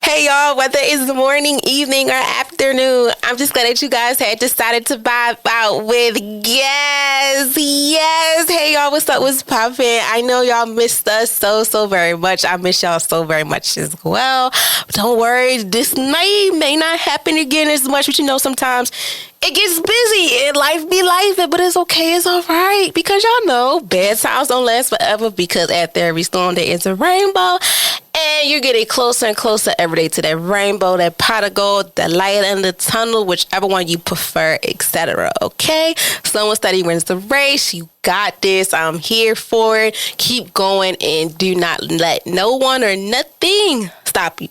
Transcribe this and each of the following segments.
Hey y'all, whether it's the morning, evening, or afternoon, I'm just glad that you guys had decided to vibe out with Yes. Hey y'all, what's up? What's poppin'? I know y'all missed us so very much. I miss y'all so very much as well. But don't worry, this may not happen again as much, but sometimes it gets busy and life be life, but it's okay. It's all right because y'all know bad times don't last forever because after every storm there is a rainbow. And you're getting closer and closer every day to that rainbow, that pot of gold, that light in the tunnel, whichever one you prefer, etc. Okay? Slow and steady wins the race. You got this. I'm here for it. Keep going and do not let no one or nothing stop you.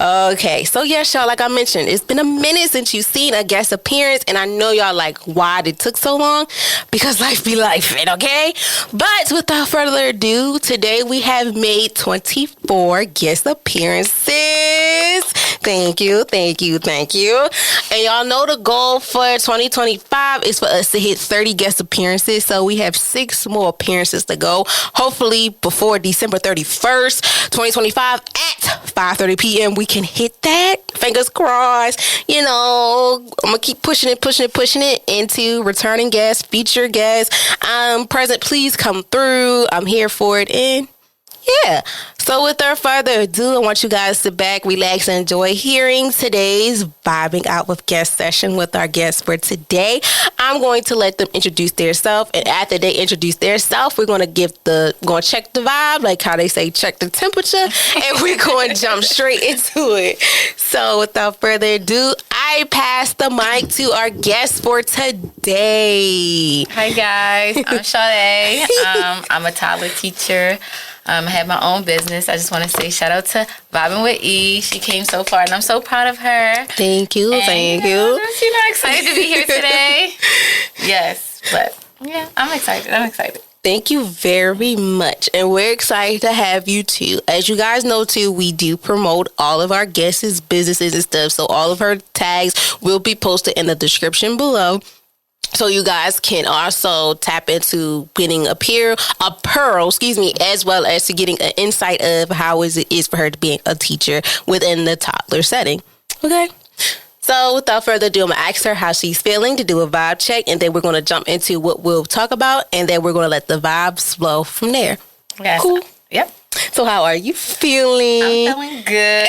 Okay, so yes, y'all, like I mentioned, it's been a minute since you've seen a guest appearance, and I know y'all like why it took so long, because life be life, okay? But without further ado, today we have made 24 guest appearances. Thank you. And y'all know the goal for 2025 is for us to hit 30 guest appearances, so we have 6 more appearances to go, hopefully before December 31st, 2025 at 5:30 p.m. we can hit that. Fingers crossed. I'm gonna keep pushing it into returning guests, feature guests. Present, please come through. I'm here for it. And yeah. So without further ado, I want you guys to sit back, relax, and enjoy hearing today's Vibing Out with Guest session with our guests for today. I'm going to let them introduce themselves, and after they introduce themselves, we're going to check the vibe, like how they say, check the temperature, and we're going to jump straight into it. So without further ado, I pass the mic to our guest for today. Hi guys, I'm Sade. I'm a toddler teacher. I have my own business. I just want to say shout out to Vibing with E. She came so far, and I'm so proud of her. Thank you. I'm excited to be here today. Yes, but yeah, I'm excited. Thank you very much. And we're excited to have you too. As you guys know too, we do promote all of our guests' businesses and stuff. So all of her tags will be posted in the description below. So you guys can also tap into getting a pearl, as well as to getting an insight of how it is for her to be a teacher within the toddler setting. Okay. So without further ado, I'm going to ask her how she's feeling to do a vibe check, and then we're going to jump into what we'll talk about, and then we're going to let the vibes flow from there. Yes. Cool. Yep. So how are you feeling? I'm feeling good.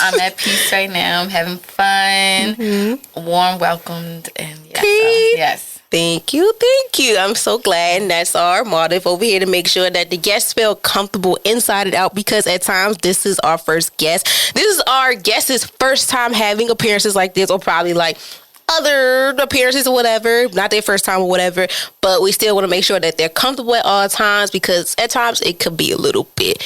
I'm at peace right now. I'm having fun. Mm-hmm. Warm welcomed. And yes. Thank you. I'm so glad. And that's our motive over here, to make sure that the guests feel comfortable inside and out, because at times this is our first guest. This is our guest's first time having appearances like this, or probably like other appearances or whatever, not their first time or whatever, but we still want to make sure that they're comfortable at all times, because at times it could be a little bit,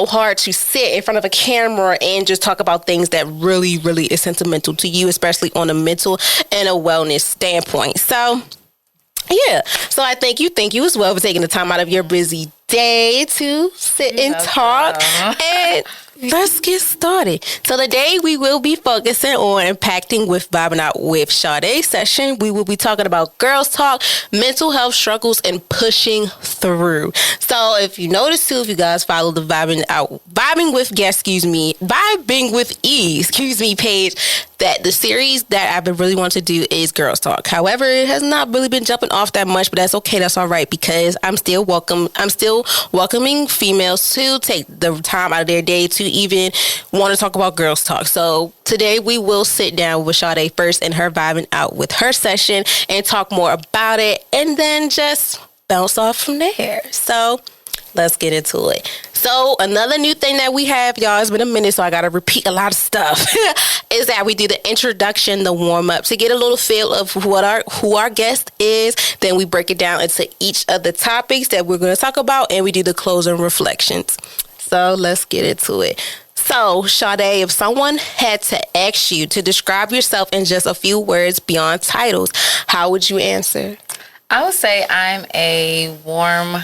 hard to sit in front of a camera and just talk about things that really is sentimental to you, especially on a mental and a wellness standpoint. So yeah, so I thank you as well for taking the time out of your busy day to sit and talk. And let's get started. So today we will be focusing on impacting with Vibing Out with Sade session. We will be talking about girls talk, mental health struggles, and pushing through. So if you notice too, if you guys follow the Vibing with E page, that the series that I've been really wanting to do is girls talk. However, it has not really been jumping off that much, but that's okay. That's all right, because I'm still welcoming females to take the time out of their day to even want to talk about girls talk. So today we will sit down with Sade first in her Vibing Out with her session and talk more about it, and then just bounce off from there. So let's get into it. So another new thing that we have, y'all, it's been a minute, so I got to repeat a lot of stuff, is that we do the introduction, the warm-up, to get a little feel of who our guest is. Then we break it down into each of the topics that we're going to talk about, and we do the closing reflections. So let's get into it. So, Sade, if someone had to ask you to describe yourself in just a few words beyond titles, how would you answer? I would say I'm a warm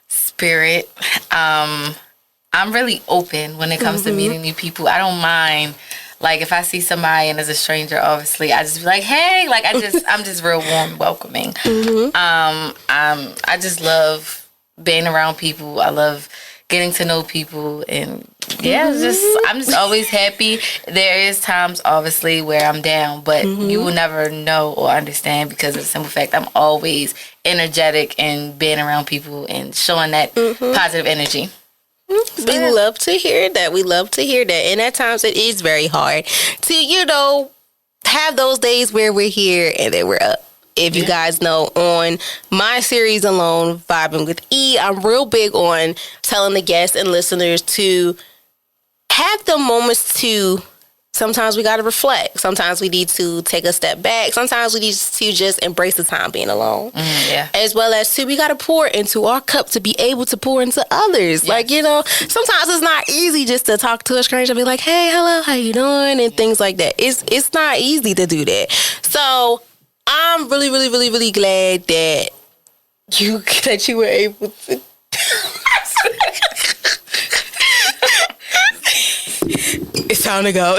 spirit. I'm really open when it comes to meeting new people. I don't mind. Like, if I see somebody and there's a stranger, obviously, I just be like, hey, like, I'm just real warm, welcoming. I just love being around people. I love getting to know people, and I'm just always happy. There is times, obviously, where I'm down, but you will never know or understand because of the simple fact I'm always energetic and being around people and showing that positive energy. We love to hear that. We love to hear that. And at times it is very hard to, have those days where we're here and then we're up. If you guys know, on my series alone, Vibing with E, I'm real big on telling the guests and listeners to have the moments to, sometimes we got to reflect. Sometimes we need to take a step back. Sometimes we need to just embrace the time being alone. As well as, we got to pour into our cup to be able to pour into others. Like, sometimes it's not easy just to talk to a stranger and be like, hey, hello, how you doing? And things like that. It's not easy to do that. So I'm really, really, really, really glad that you were able to. It's time to go.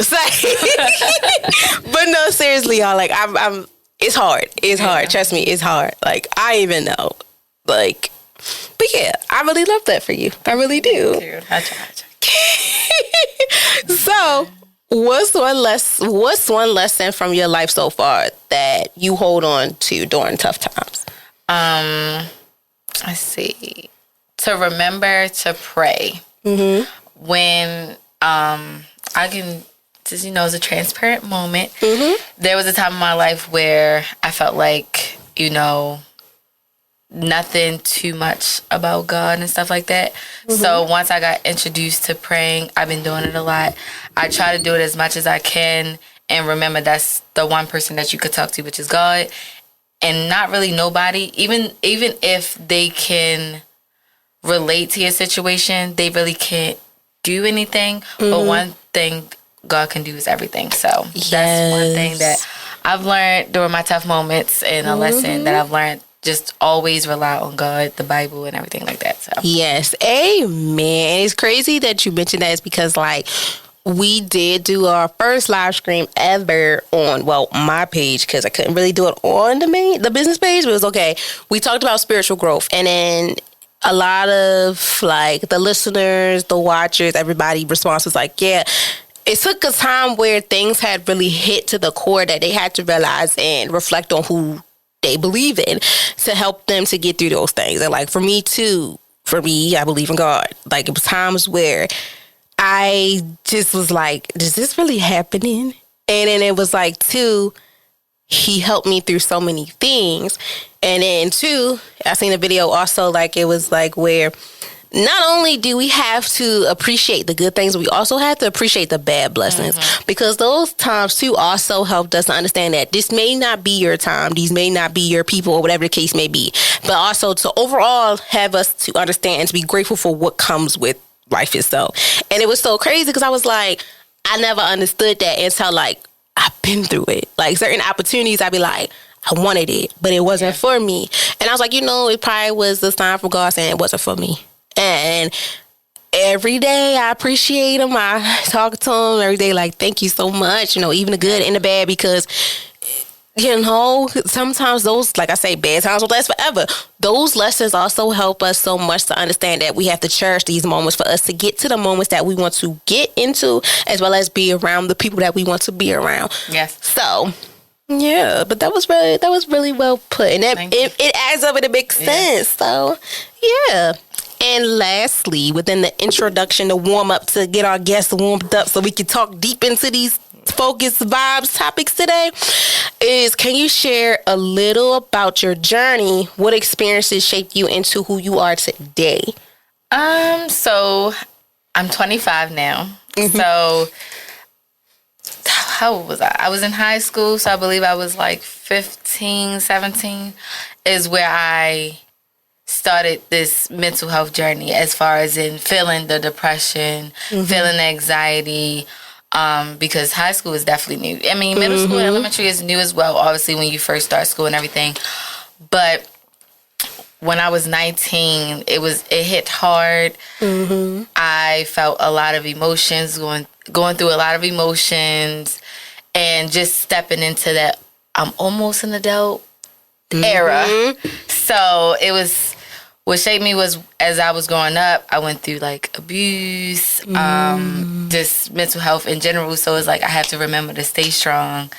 But no, seriously, y'all. Like, I'm. It's hard. It's hard. Trust me, it's hard. Like, I even know. Like, but yeah, I really love that for you. I really do. I try. So, what's one lesson from your life so far that you hold on to during tough times? Let's see. To remember to pray. When I can just, it's a transparent moment. There was a time in my life where I felt like, nothing too much about God and stuff like that. So once I got introduced to praying, I've been doing it a lot. I try to do it as much as I can and remember that's the one person that you could talk to, which is God, and not really nobody. Even if they can relate to your situation, they really can't do anything. But one thing God can do is everything. So that's one thing that I've learned during my tough moments, and a lesson that I've learned. Just always rely on God, the Bible, and everything like that. So yes, amen. It's crazy that you mentioned that. It's because, like, we did do our first live stream ever on, my page, because I couldn't really do it on the business page, but it was okay. We talked about spiritual growth, and then a lot of, like, the listeners, the watchers, everybody response was like, yeah, it took a time where things had really hit to the core that they had to realize and reflect on who they believe in to help them to get through those things. And, like, for me, I believe in God. Like, it was times where I just was like, is this really happening? And then it was like, two, he helped me through so many things. And then two, I seen a video also, like, it was like where not only do we have to appreciate the good things, we also have to appreciate the bad blessings, because those times too also helped us to understand that this may not be your time, these may not be your people, or whatever the case may be, but also to overall have us to understand and to be grateful for what comes with life itself. And it was so crazy because I was like, I never understood that until, like, I've been through it. Like, certain opportunities, I'd be like, I wanted it, but it wasn't for me. And I was like, it probably was the sign from God saying it wasn't for me. And every day I appreciate him. I talk to him every day, like, thank you so much, even the good and the bad, because, sometimes those, like I say, bad times will last forever. Those lessons also help us so much to understand that we have to cherish these moments for us to get to the moments that we want to get into, as well as be around the people that we want to be around. Yes. So, yeah, but that was really well put. And it adds up and it makes sense. So, yeah. And lastly, within the introduction, the warm up to get our guests warmed up so we can talk deep into these focus vibes topics today, is, can you share a little about your journey? What experiences shaped you into who you are today? So I'm 25 now. So how old was I? I was in high school, so I believe I was like 15, 17 is where I started this mental health journey, as far as in feeling the depression, feeling the anxiety, because high school is definitely new. I mean, middle school and elementary is new as well, obviously, when you first start school and everything. But when I was 19, it hit hard. I felt a lot of emotions, going through a lot of emotions, and just stepping into that I'm almost an adult era. So it was what shaped me was, as I was growing up, I went through like abuse, just mental health in general. So it's like I have to remember to stay strong,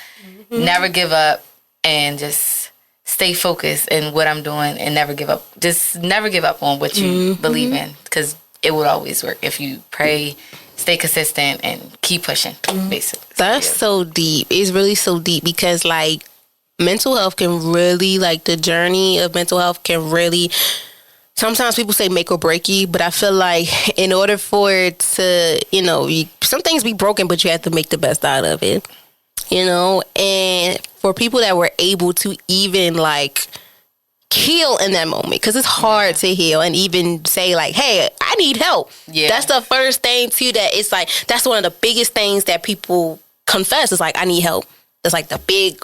never give up, and just stay focused in what I'm doing and never give up. Just never give up on what you believe in, because it will always work if you pray, stay consistent, and keep pushing, basically. That's so deep. It's really so deep, because like mental health can really, like the journey of mental health can really, sometimes people say make or break you, but I feel like in order for it to, some things be broken, but you have to make the best out of it, and for people that were able to even like heal in that moment, because it's hard to heal and even say like, hey, I need help. Yeah. That's the first thing too, that it's like, that's one of the biggest things that people confess is like, I need help. It's like the big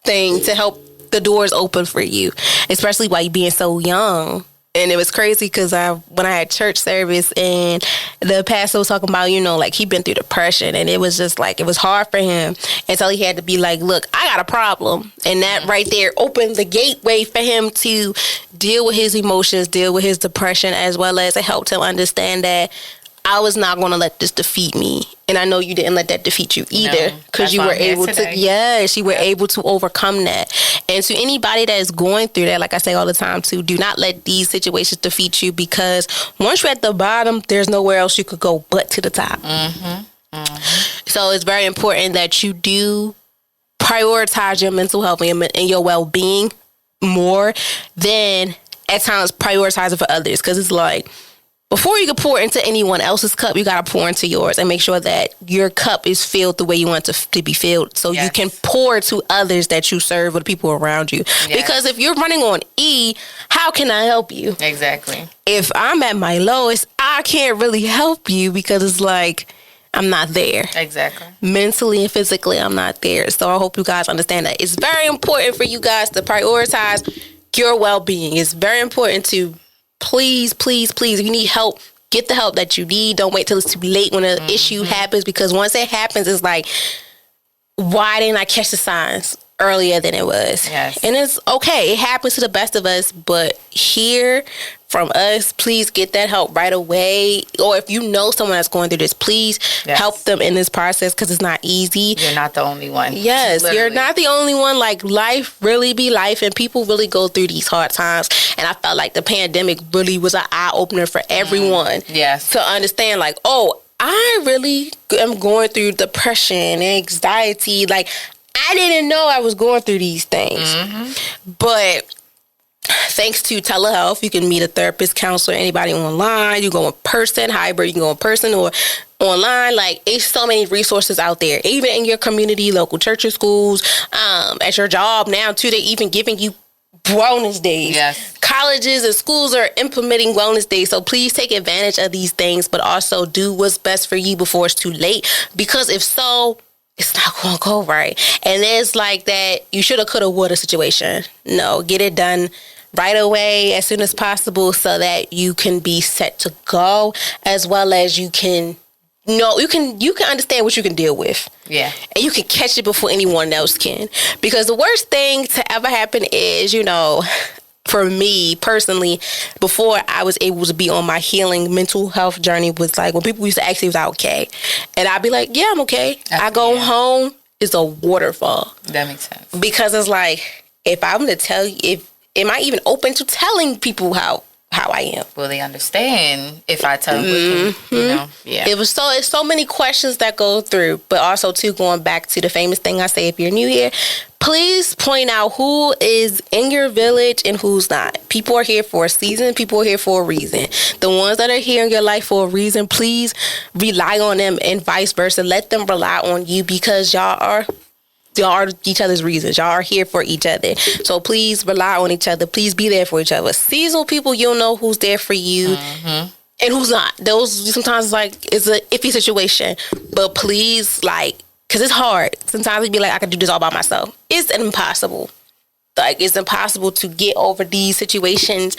thing to help the doors open for you, especially while you being so young. And it was crazy because when I had church service and the pastor was talking about, like he'd been through depression, and it was just like, it was hard for him until he had to be like, look, I got a problem. And that right there opened the gateway for him to deal with his emotions, deal with his depression, as well as it helped him understand that I was not going to let this defeat me. And I know you didn't let that defeat you either, because you were able to, you were able to overcome that. And to anybody that is going through that, like I say all the time too, do not let these situations defeat you, because once you're at the bottom, there's nowhere else you could go but to the top. So it's very important that you do prioritize your mental health and your well-being more than at times prioritizing for others. Because it's like, before you can pour into anyone else's cup, you got to pour into yours and make sure that your cup is filled the way you want it to be filled, so you can pour to others that you serve or the people around you. Because if you're running on E, how can I help you? Exactly. If I'm at my lowest, I can't really help you, because it's like, I'm not there. Exactly. Mentally and physically, I'm not there. So I hope you guys understand that. It's very important for you guys to prioritize your well-being. It's very important to please, if you need help, get the help that you need. Don't wait till it's too late when an issue happens, because once it happens, it's like, why didn't I catch the signs earlier than it was? Yes. And it's okay. It happens to the best of us, but hear from us, please get that help right away. Or if you know someone that's going through this, please help them in this process, because it's not easy. You're not the only one. Yes, literally. You're not the only one. Like, life really be life, and people really go through these hard times. And I felt like the pandemic really was an eye-opener for everyone. Yes. To understand, like, oh, I really am going through depression and anxiety. Like, I didn't know I was going through these things. But thanks to telehealth, you can meet a therapist, counselor, anybody online. You go in person, hybrid, you can go in person or online. Like, it's so many resources out there, even in your community, local churches, schools, at your job now too. They're even giving you wellness days. Yes. Colleges and schools are implementing wellness days. So please take advantage of these things, but also do what's best for you before it's too late. Because if so, it's not going to go right. And it's like that you shoulda, coulda, woulda situation. No, get it done right away, as soon as possible, so that you can be set to go, as well as you can you can understand what you can deal with. Yeah. And you can catch it before anyone else can. Because the worst thing to ever happen is, for me personally, before I was able to be on my healing mental health journey, was like when people used to ask me, was I okay? And I'd be like, yeah, I'm okay. I go home, it's a waterfall. That makes sense. Because it's like, if I'm to tell you, am I even open to telling people how I am? Will they understand if I tell them? Yeah. It's so many questions that go through, but also too, going back to the famous thing I say, if you're new here, please point out who is in your village and who's not. People are here for a season. People are here for a reason. The ones that are here in your life for a reason, please rely on them, and vice versa. Let them rely on you, because y'all are each other's reasons. Y'all are here for each other. So please rely on each other. Please be there for each other. Seasonal people, you'll know who's there for you and who's not. Those sometimes it's an iffy situation. But please, because it's hard. Sometimes it'd be like, I could do this all by myself. It's impossible. It's impossible to get over these situations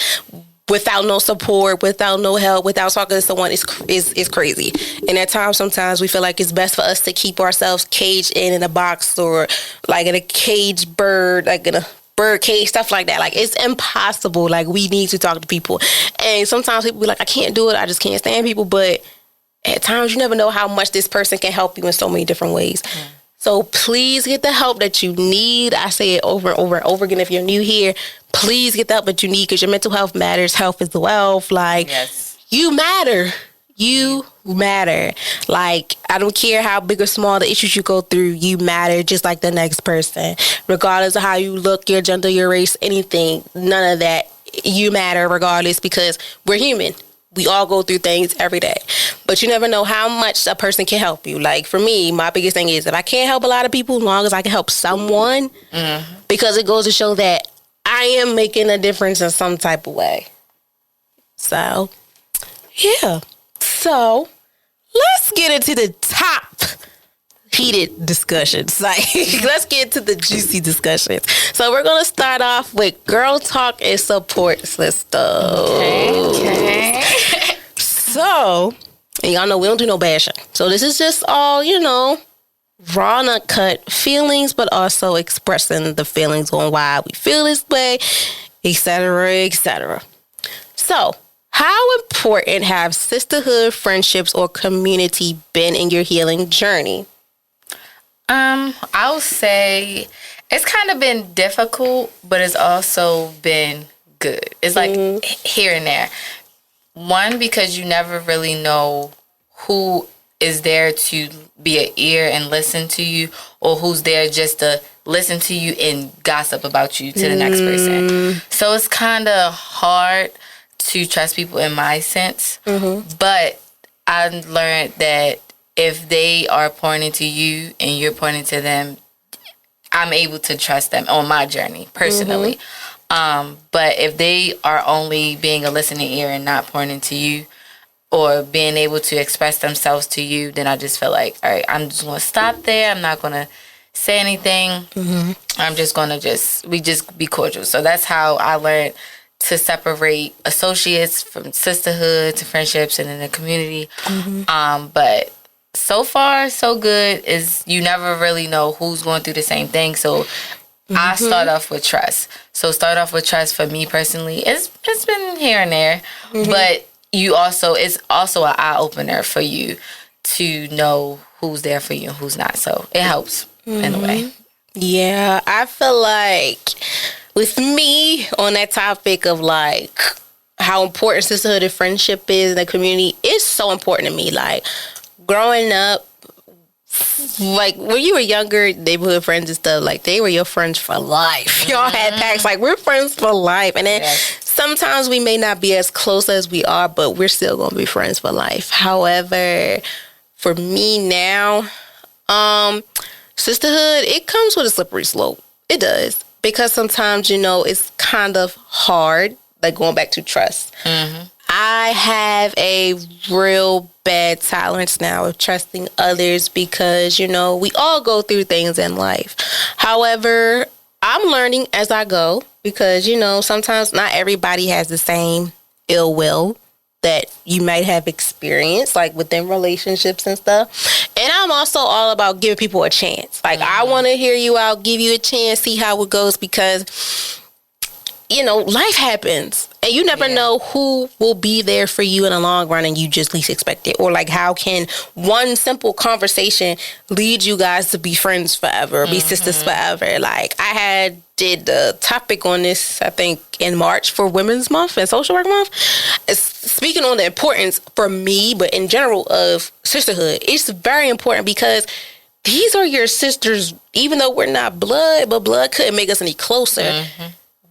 without no support, without no help, without talking to someone. Is crazy. And at times, sometimes we feel like it's best for us to keep ourselves caged in a box, or like in a caged bird, like in a birdcage, stuff like that. Like, it's impossible. Like, we need to talk to people. And sometimes people be like, I can't do it. I just can't stand people. But at times, you never know how much this person can help you in so many different ways. So please get the help that you need. I say it over and over and over again. If you're new here, please get the help that you need, because your mental health matters. Health is wealth. Like, you matter. You matter. Like, I don't care how big or small the issues you go through. You matter just like the next person. Regardless of how you look, your gender, your race, anything, none of that. You matter regardless, because we're human. We all go through things every day. But you never know how much a person can help you. Like, for me, my biggest thing is, if I can't help a lot of people, as long as I can help someone, because it goes to show that I am making a difference in some type of way. So, yeah. So, let's get into the top heated discussions. Like, let's get into the juicy discussions. So, we're going to start off with girl talk and support systems. Okay. So, and y'all know we don't do no bashing. So, this is just all, raw and uncut feelings, but also expressing the feelings on why we feel this way, etc., etc. So, how important have sisterhood, friendships, or community been in your healing journey? I'll say it's kind of been difficult, but it's also been good. It's like here and there. One, because you never really know who is there to be an ear and listen to you, or who's there just to listen to you and gossip about you to the next person. So it's kind of hard to trust people in my sense. But I learned that if they are pointing to you and you're pointing to them, I'm able to trust them on my journey personally. But if they are only being a listening ear and not pointing to you or being able to express themselves to you, then I just feel like, all right, I'm just going to stop there. I'm not going to say anything. I'm just going to we just be cordial. So that's how I learned to separate associates from sisterhood to friendships and in the community. But so far, so good, is you never really know who's going through the same thing. So I start off with trust. So start off with trust for me personally. It's been here and there, but it's also an eye opener for you to know who's there for you and who's not. So it helps in a way. Yeah, I feel like with me on that topic of like how important sisterhood and friendship is in the community, it's so important to me. Like, growing up, like when you were younger, neighborhood friends and stuff, like they were your friends for life. Y'all had packs, like we're friends for life. And then sometimes we may not be as close as we are, but we're still going to be friends for life. However, for me now, sisterhood, it comes with a slippery slope. It does. Because sometimes, it's kind of hard, like going back to trust. I have a real bad tolerance now of trusting others because, we all go through things in life. However, I'm learning as I go because, sometimes not everybody has the same ill will that you might have experienced, like within relationships and stuff. And I'm also all about giving people a chance. Like, I want to hear you out, give you a chance, see how it goes, because life happens. And you never know who will be there for you in the long run and you just least expect it. Or like, how can one simple conversation lead you guys to be friends forever, be sisters forever? Like, I did the topic on this, I think, in March for Women's Month and Social Work Month. Speaking on the importance for me, but in general, of sisterhood. It's very important because these are your sisters, even though we're not blood, but blood couldn't make us any closer.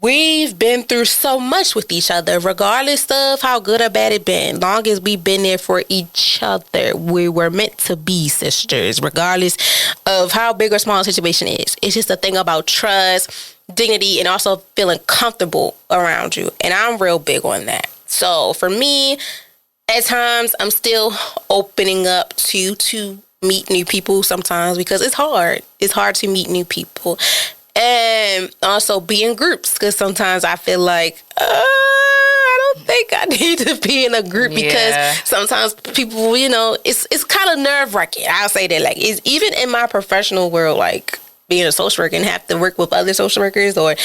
We've been through so much with each other, regardless of how good or bad it been. Long as we've been there for each other, we were meant to be sisters, regardless of how big or small the situation is. It's just a thing about trust, dignity, and also feeling comfortable around you. And I'm real big on that. So for me, at times, I'm still opening up to meet new people sometimes because it's hard. It's hard to meet new people. And also be in groups because sometimes I feel like, I don't think I need to be in a group because sometimes people, it's kind of nerve-wracking. I'll say that. Like, it's even in my professional world, like being a social worker and have to work with other social workers or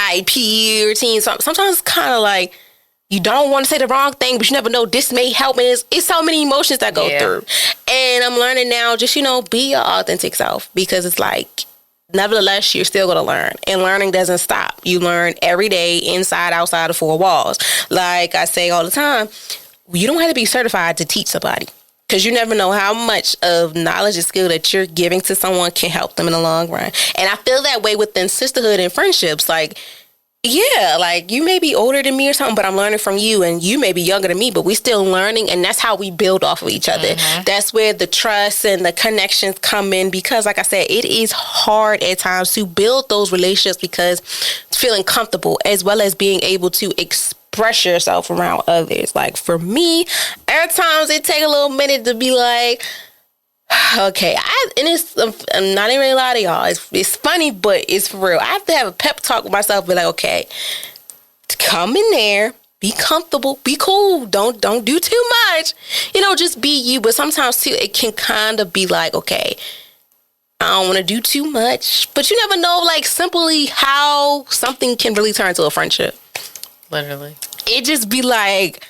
high PE routine. Sometimes it's kind of like you don't want to say the wrong thing, but you never know this may help. And it's so many emotions that go through. And I'm learning now, just, be your authentic self, because it's like, nevertheless, you're still going to learn. And learning doesn't stop. You learn every day, inside, outside of four walls. Like I say all the time, you don't have to be certified to teach somebody, because you never know how much of knowledge and skill that you're giving to someone can help them in the long run. And I feel that way within sisterhood and friendships. Like, yeah, like you may be older than me or something, but I'm learning from you, and you may be younger than me, but we still learning, and that's how we build off of each other. That's where the trust and the connections come in, because like I said, it is hard at times to build those relationships, because feeling comfortable as well as being able to express yourself around others. Like for me, at times it take a little minute to be like, okay, I'm not even gonna lie to y'all. It's funny, but it's for real. I have to have a pep talk with myself. Be like, okay, come in there, be comfortable, be cool. Don't do too much. Just be you. But sometimes too, it can kind of be like, okay, I don't want to do too much. But you never know, like simply how something can really turn into a friendship. Literally, it just be like.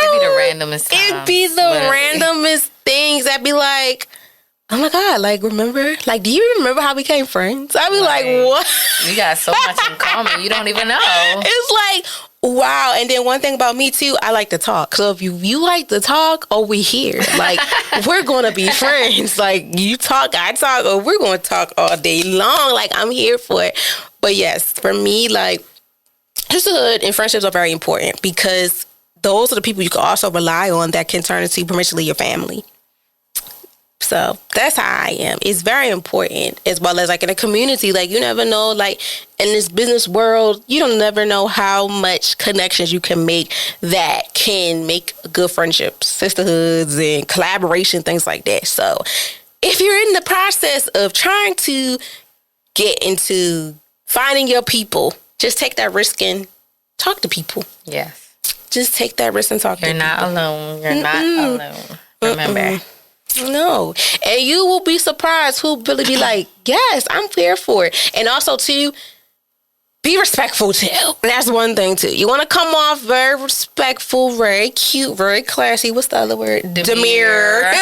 It'd be the randomest times. It'd be the randomest things that be like, oh my God, like, remember? Like, do you remember how we became friends? I'd be like, what? We got so much in common. You don't even know. It's like, wow. And then one thing about me, too, I like to talk. So if you like to talk, we here. Like, we're going to be friends. Like, you talk, I talk, or we're going to talk all day long. Like, I'm here for it. But yes, for me, like, sisterhood and friendships are very important, because those are the people you can also rely on that can turn into potentially your family. So that's how I am. It's very important, as well as like in a community. Like you never know, like in this business world, you don't never know how much connections you can make that can make good friendships, sisterhoods, and collaboration, things like that. So if you're in the process of trying to get into finding your people, just take that risk and talk to people. Yes. Just take that risk and talk to people. You're not alone. You're not alone. Remember. No. And you will be surprised who'll really be like, yes, I'm here for it. And also, too, be respectful, too. That's one thing, too. You want to come off very respectful, very cute, very classy. What's the other word? Demure.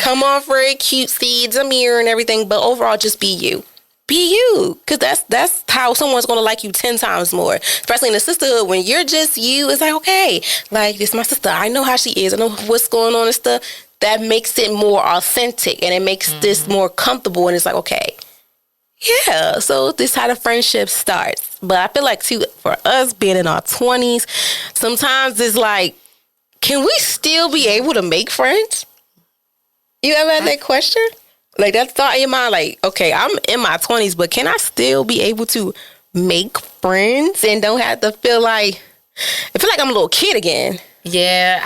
Come off very cutesy, demure and everything. But overall, just be you. Be you, because that's how someone's going to like you 10 times more. Especially in the sisterhood, when you're just you, it's like, okay, like, this is my sister. I know how she is. I know what's going on and stuff. That makes it more authentic, and it makes this more comfortable. And it's like, okay, yeah, so this is how the friendship starts. But I feel like, too, for us being in our 20s, sometimes it's like, can we still be able to make friends? You ever had that question? Like, that thought in your mind, like, okay, I'm in my 20s, but can I still be able to make friends and don't have to feel like I'm a little kid again? Yeah,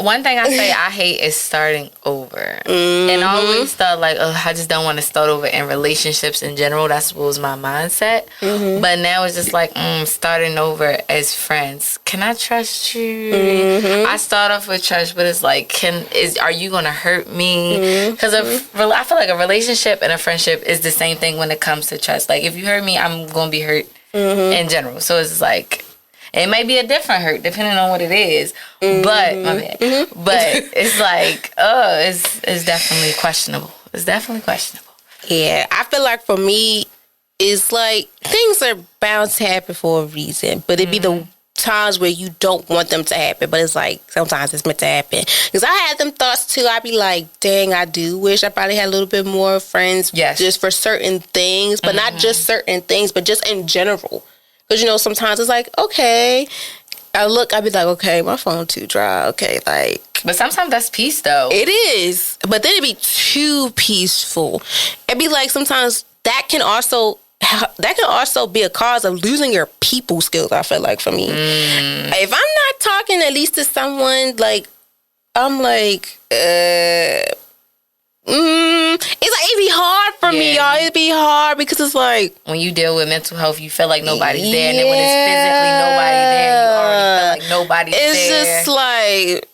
one thing I say I hate is starting over. And I always thought like, I just don't want to start over in relationships in general. That's what was my mindset. But now it's just like, starting over as friends. Can I trust you? I start off with trust, but it's like, are you going to hurt me? Because I feel like a relationship and a friendship is the same thing when it comes to trust. Like, if you hurt me, I'm going to be hurt in general. So it's like, it may be a different hurt depending on what it is, but my bad. But it's like, it's definitely questionable. It's definitely questionable. Yeah, I feel like for me, it's like things are bound to happen for a reason, but it'd be the times where you don't want them to happen, but it's like sometimes it's meant to happen. Because I had them thoughts too. I'd be like, dang, I do wish I probably had a little bit more friends, just for certain things, but not just certain things, but just in general. Because, sometimes it's like, okay, I'd be like, okay, my phone too dry. Okay, like. But sometimes that's peace, though. It is. But then it'd be too peaceful. It'd be like sometimes that can also be a cause of losing your people skills, I feel like, for me. If I'm not talking at least to someone, like, I'm like, it's like, it'd be hard for me, y'all. It'd be hard because it's like, when you deal with mental health, you feel like nobody's there, and then when it's physically nobody there, you already feel like nobody's there. It's just like,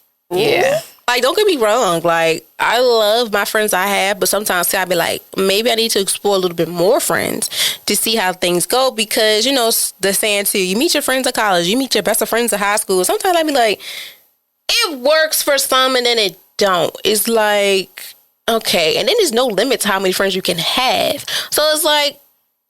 Like, don't get me wrong. Like, I love my friends I have, but sometimes I'll be like, maybe I need to explore a little bit more friends to see how things go. Because, you know, the saying too, you meet your friends at college, you meet your best of friends at high school. Sometimes I be like, it works for some and then it don't. It's like, okay. And then there's no limit to how many friends you can have. So it's like,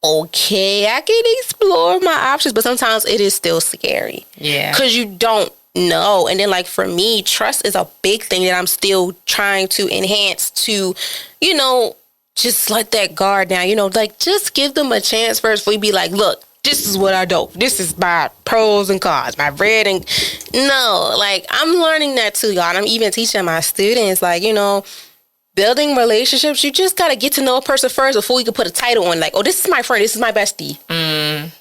okay, I can explore my options, but sometimes it is still scary. Yeah. Because you don't know. And then, like, for me, trust is a big thing that I'm still trying to enhance to, you know, just let that guard down. You know, like, just give them a chance first before you be like, look, this is what I do. This is my pros and cons, my red and... No, like, I'm learning that too, y'all. And I'm even teaching my students, like, you know, building relationships, you just got to get to know a person first before you can put a title on, like, oh, this is my friend, this is my bestie.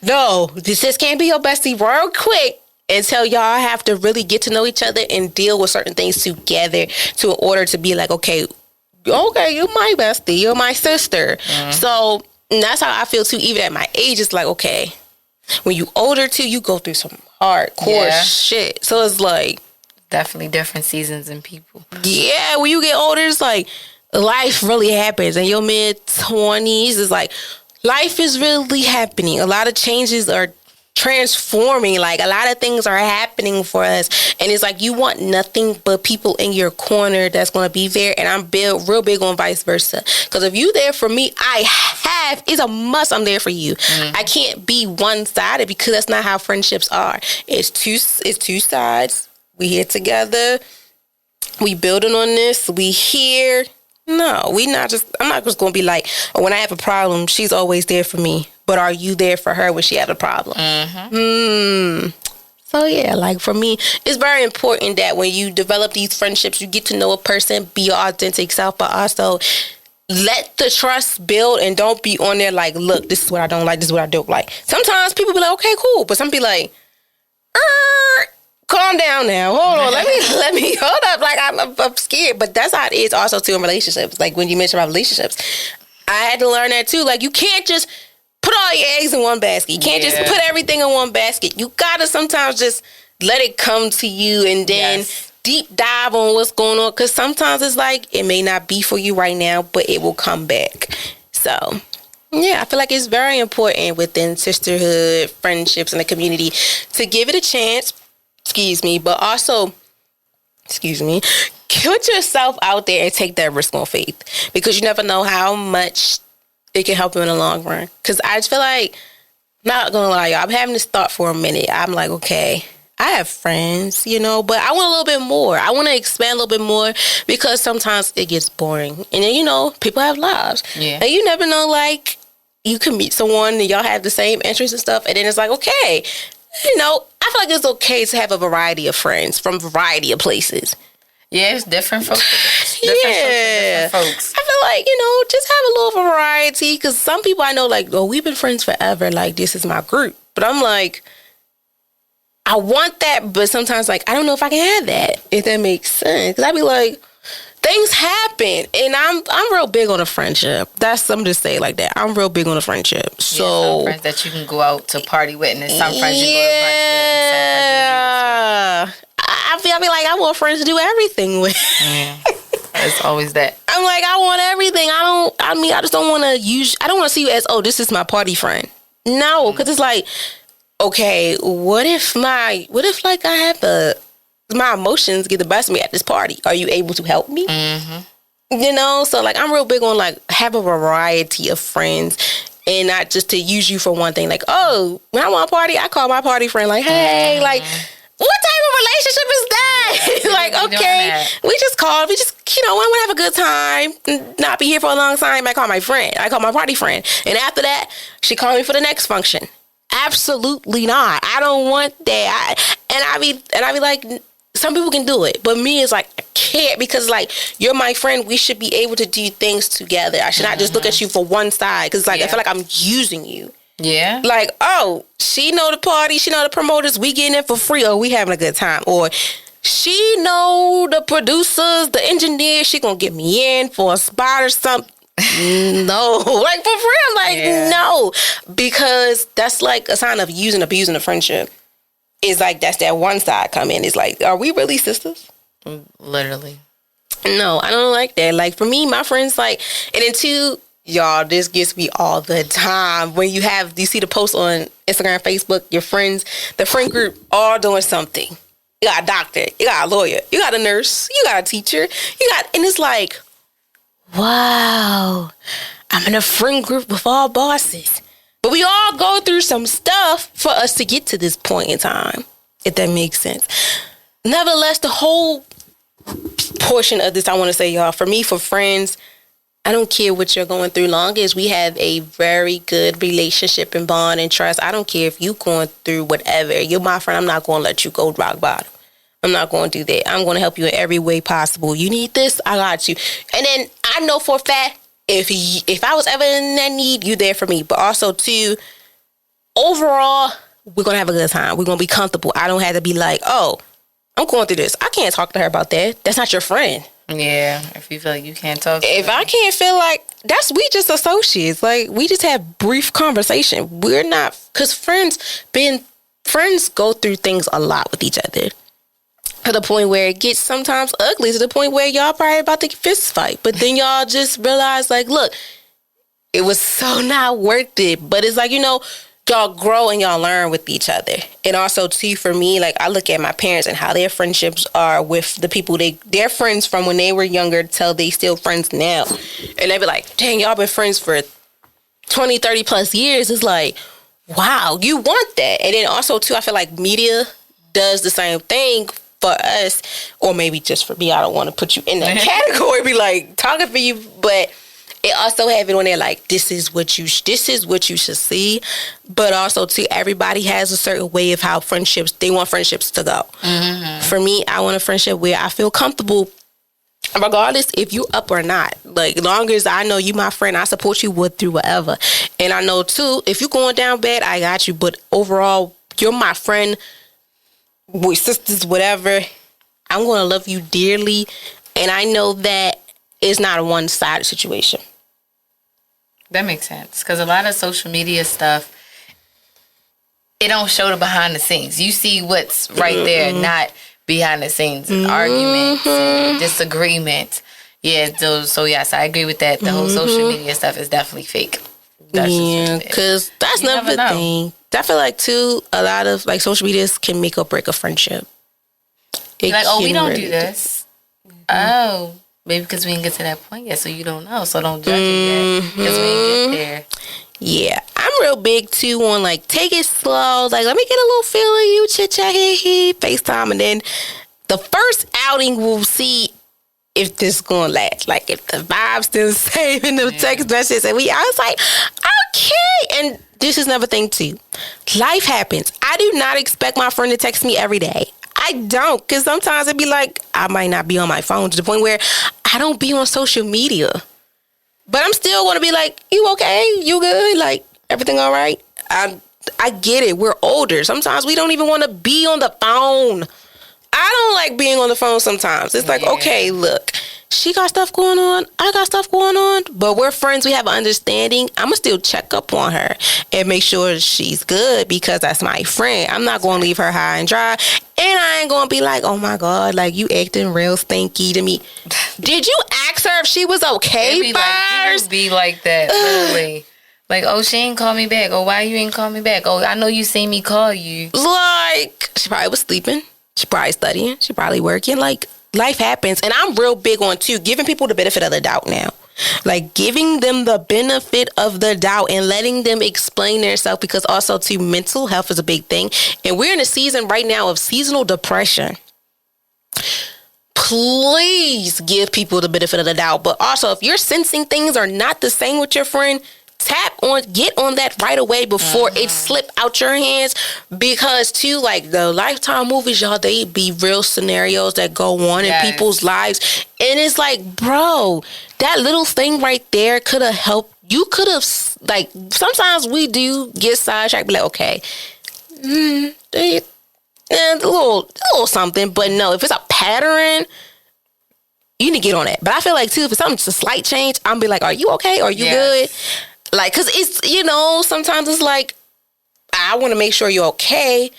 No, this just can't be your bestie real quick until y'all have to really get to know each other and deal with certain things together in order to be like, okay, you're my bestie, you're my sister. So that's how I feel too, even at my age. It's like, okay, when you older too, you go through some hardcore shit. So it's like, definitely different seasons and people. Yeah, when you get older, it's like life really happens. In your mid-20s, it's like life is really happening. A lot of changes are transforming. Like, a lot of things are happening for us. And it's like you want nothing but people in your corner that's going to be there. And I'm real big on vice versa. Because if you there for me, it's a must I'm there for you. I can't be one-sided because that's not how friendships are. It's two sides. We here together. We building on this. We here. No, I'm not just going to be like, oh, when I have a problem, she's always there for me. But are you there for her when she has a problem? So, yeah, like, for me, it's very important that when you develop these friendships, you get to know a person, be your authentic self, but also let the trust build and don't be on there like, look, this is what I don't like, this is what I don't like. Sometimes people be like, okay, cool. But some be like, calm down now. Hold on. Let me hold up. Like, I'm scared. But that's how it is also too in relationships. Like, when you mention about relationships, I had to learn that too. Like, you can't just put all your eggs in one basket. You can't just put everything in one basket. You gotta sometimes just let it come to you and then deep dive on what's going on. Because sometimes it's like, it may not be for you right now, but it will come back. So, yeah, I feel like it's very important within sisterhood, friendships, and the community to give it a chance. But also, put yourself out there and take that risk on faith, because you never know how much it can help you in the long run. Because I just feel like, not gonna lie, y'all, I'm having this thought for a minute. I'm like, okay, I have friends, you know, but I want a little bit more. I want to expand a little bit more, because sometimes it gets boring. And then, you know, people have lives. Yeah. And you never know, like, you can meet someone and y'all have the same interests and stuff, and then it's like, okay, you know, I feel like it's okay to have a variety of friends from a variety of places. Yeah, it's different folks. Different folks. I feel like, you know, just have a little variety, because some people I know, like, oh, we've been friends forever. Like, this is my group. But I'm like, I want that, but sometimes, like, I don't know if I can have that, if that makes sense. Because I be like, things happen, and I'm real big on a friendship. I'm just saying like that. I'm real big on a friendship. So some friends that you can go out to party with, and then some friends you go to brunch with. I feel like I want friends to do everything with. Yeah, it's always that. I'm like, I want everything. I just don't want to use. I don't want to see you as, oh, this is my party friend. No, because it's like, okay, what if like I have my emotions get the best of me at this party? Are you able to help me? You know, so like, I'm real big on like, have a variety of friends, and not just to use you for one thing. Like, oh, when I want a party, I call my party friend like, hey, like, what type of relationship is that? Like, okay, we just called, you know, I want to have a good time, not be here for a long time. I call my friend, I call my party friend, and after that, she called me for the next function. Absolutely not. I don't want that. I be like, some people can do it, but me is like, I can't, because like, you're my friend. We should be able to do things together. I should not just look at you for one side, because like, I feel like I'm using you. Yeah. Like, oh, she know the party, she know the promoters, we getting in for free, or we having a good time. Or she know the producers, the engineers, she gonna get me in for a spot or something. No. Like, for free, I'm like, no. Because that's like a sign of abusing a friendship. It's like, that's that one side come in. It's like, are we really sisters? Literally. No, I don't like that. Like, for me, my friends, like, and then two, y'all, this gets me all the time. When you see the post on Instagram, Facebook, your friends, the friend group, all doing something. You got a doctor, you got a lawyer, you got a nurse, you got a teacher, and it's like, wow, I'm in a friend group with all bosses. But we all go through some stuff for us to get to this point in time, if that makes sense. Nevertheless, the whole portion of this, I want to say, y'all, for me, for friends, I don't care what you're going through, long as we have a very good relationship and bond and trust. I don't care if you're going through whatever. You're my friend. I'm not going to let you go rock bottom. I'm not going to do that. I'm going to help you in every way possible. You need this, I got you. And then I know for a fact, if I was ever in that need, you're there for me. But also, too, overall, we're going to have a good time. We're going to be comfortable. I don't have to be like, oh, I'm going through this. I can't talk to her about that. That's not your friend. Yeah, if you feel like you can't talk to If her. I can't feel like, we just associates. Like, we just have brief conversation. We're not, because friends go through things a lot with each other. To the point where it gets sometimes ugly, to the point where y'all probably about to fist fight. But then y'all just realize, like, look, it was so not worth it. But it's like, y'all grow and y'all learn with each other. And also, too, for me, like, I look at my parents and how their friendships are with the people they're friends from when they were younger till they still friends now. And they be like, dang, y'all been friends for 20, 30 plus years. It's like, wow, you want that. And then also, too, I feel like media does the same thing for us, or maybe just for me. I don't want to put you in that category, be like talking for you, but it also have it on there like this is what you should see. But also, too, everybody has a certain way of how they want friendships to go. Mm-hmm. For me, I want a friendship where I feel comfortable, regardless if you up or not. Like, long as I know you my friend, I support you through whatever. And I know, too, if you're going down bad, I got you. But overall, you're my friend. With sisters, whatever, I'm going to love you dearly. And I know that it's not a one-sided situation. That makes sense. Because a lot of social media stuff, it don't show the behind the scenes. You see what's right there, not behind the scenes. Arguments, and disagreements. Yeah, so yes, I agree with that. The whole social media stuff is definitely fake. Yeah, because that's another thing. I feel like, too, a lot of, like, social medias can make or break a friendship. Like, oh, we don't do this. Oh, maybe because we didn't get to that point yet, so you don't know. So don't judge it yet because we didn't get there. Yeah, I'm real big, too, on, like, take it slow. Like, let me get a little feel of you, chit-chat, FaceTime. And then the first outing, we'll see if this is going to last. Like, if the vibe's still the same in the text messages. And I was like, okay. And this is another thing, too. Life happens. I do not expect my friend to text me every day. I don't, because sometimes it'd be like, I might not be on my phone to the point where I don't be on social media. But I'm still going to be like, you okay? You good? Like, everything all right? I get it. We're older. Sometimes we don't even want to be on the phone. I don't like being on the phone sometimes. It's like, okay, look, she got stuff going on. I got stuff going on. But we're friends. We have an understanding. I'm going to still check up on her and make sure she's good because that's my friend. I'm not going to leave her high and dry. And I ain't going to be like, oh, my God, like, you acting real stinky to me. Did you ask her if she was okay first? Like, be like that, literally. Like, oh, she ain't call me back. Oh, why you ain't call me back? Oh, I know you seen me call you. Like, she probably was sleeping. She probably studying. She probably working. Like, life happens. And I'm real big on, too, giving people the benefit of the doubt now. Like, giving them the benefit of the doubt and letting them explain themselves, because also, too, mental health is a big thing. And we're in a season right now of seasonal depression. Please give people the benefit of the doubt. But also, if you're sensing things are not the same with your friend, get on that right away before it slip out your hands, because too, like, the Lifetime movies, y'all, they be real scenarios that go on in people's lives, and it's like, bro, that little thing right there could have helped. You could have, like, sometimes we do get sidetracked, be like, okay, a little something, but no, if it's a pattern, you need to get on that. But I feel like, too, if it's something, just a slight change, I'm be like, are you okay? Are you good? Like, because it's, sometimes it's like, I want to make sure you're okay.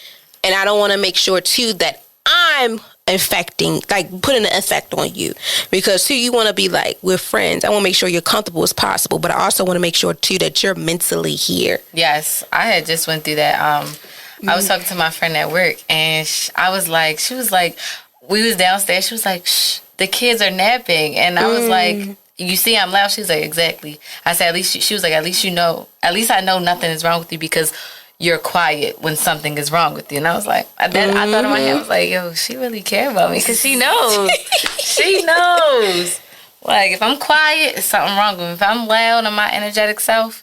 And I don't want to make sure, too, that I'm putting an effect on you. Because too, you want to be like, we're friends. I want to make sure you're comfortable as possible, but I also want to make sure too that you're mentally here. Yes, I had just went through that. I was talking to my friend at work, and she was like, we was downstairs. She was like, shh, the kids are napping, and I was like, you see, I'm loud. She was like, exactly. I said, she was like, at least I know nothing is wrong with you because you're quiet when something is wrong with you. And I was like, I thought in my head, I was like, yo, she really care about me because she knows. She knows. Like, if I'm quiet, it's something wrong with me. If I'm loud and my energetic self,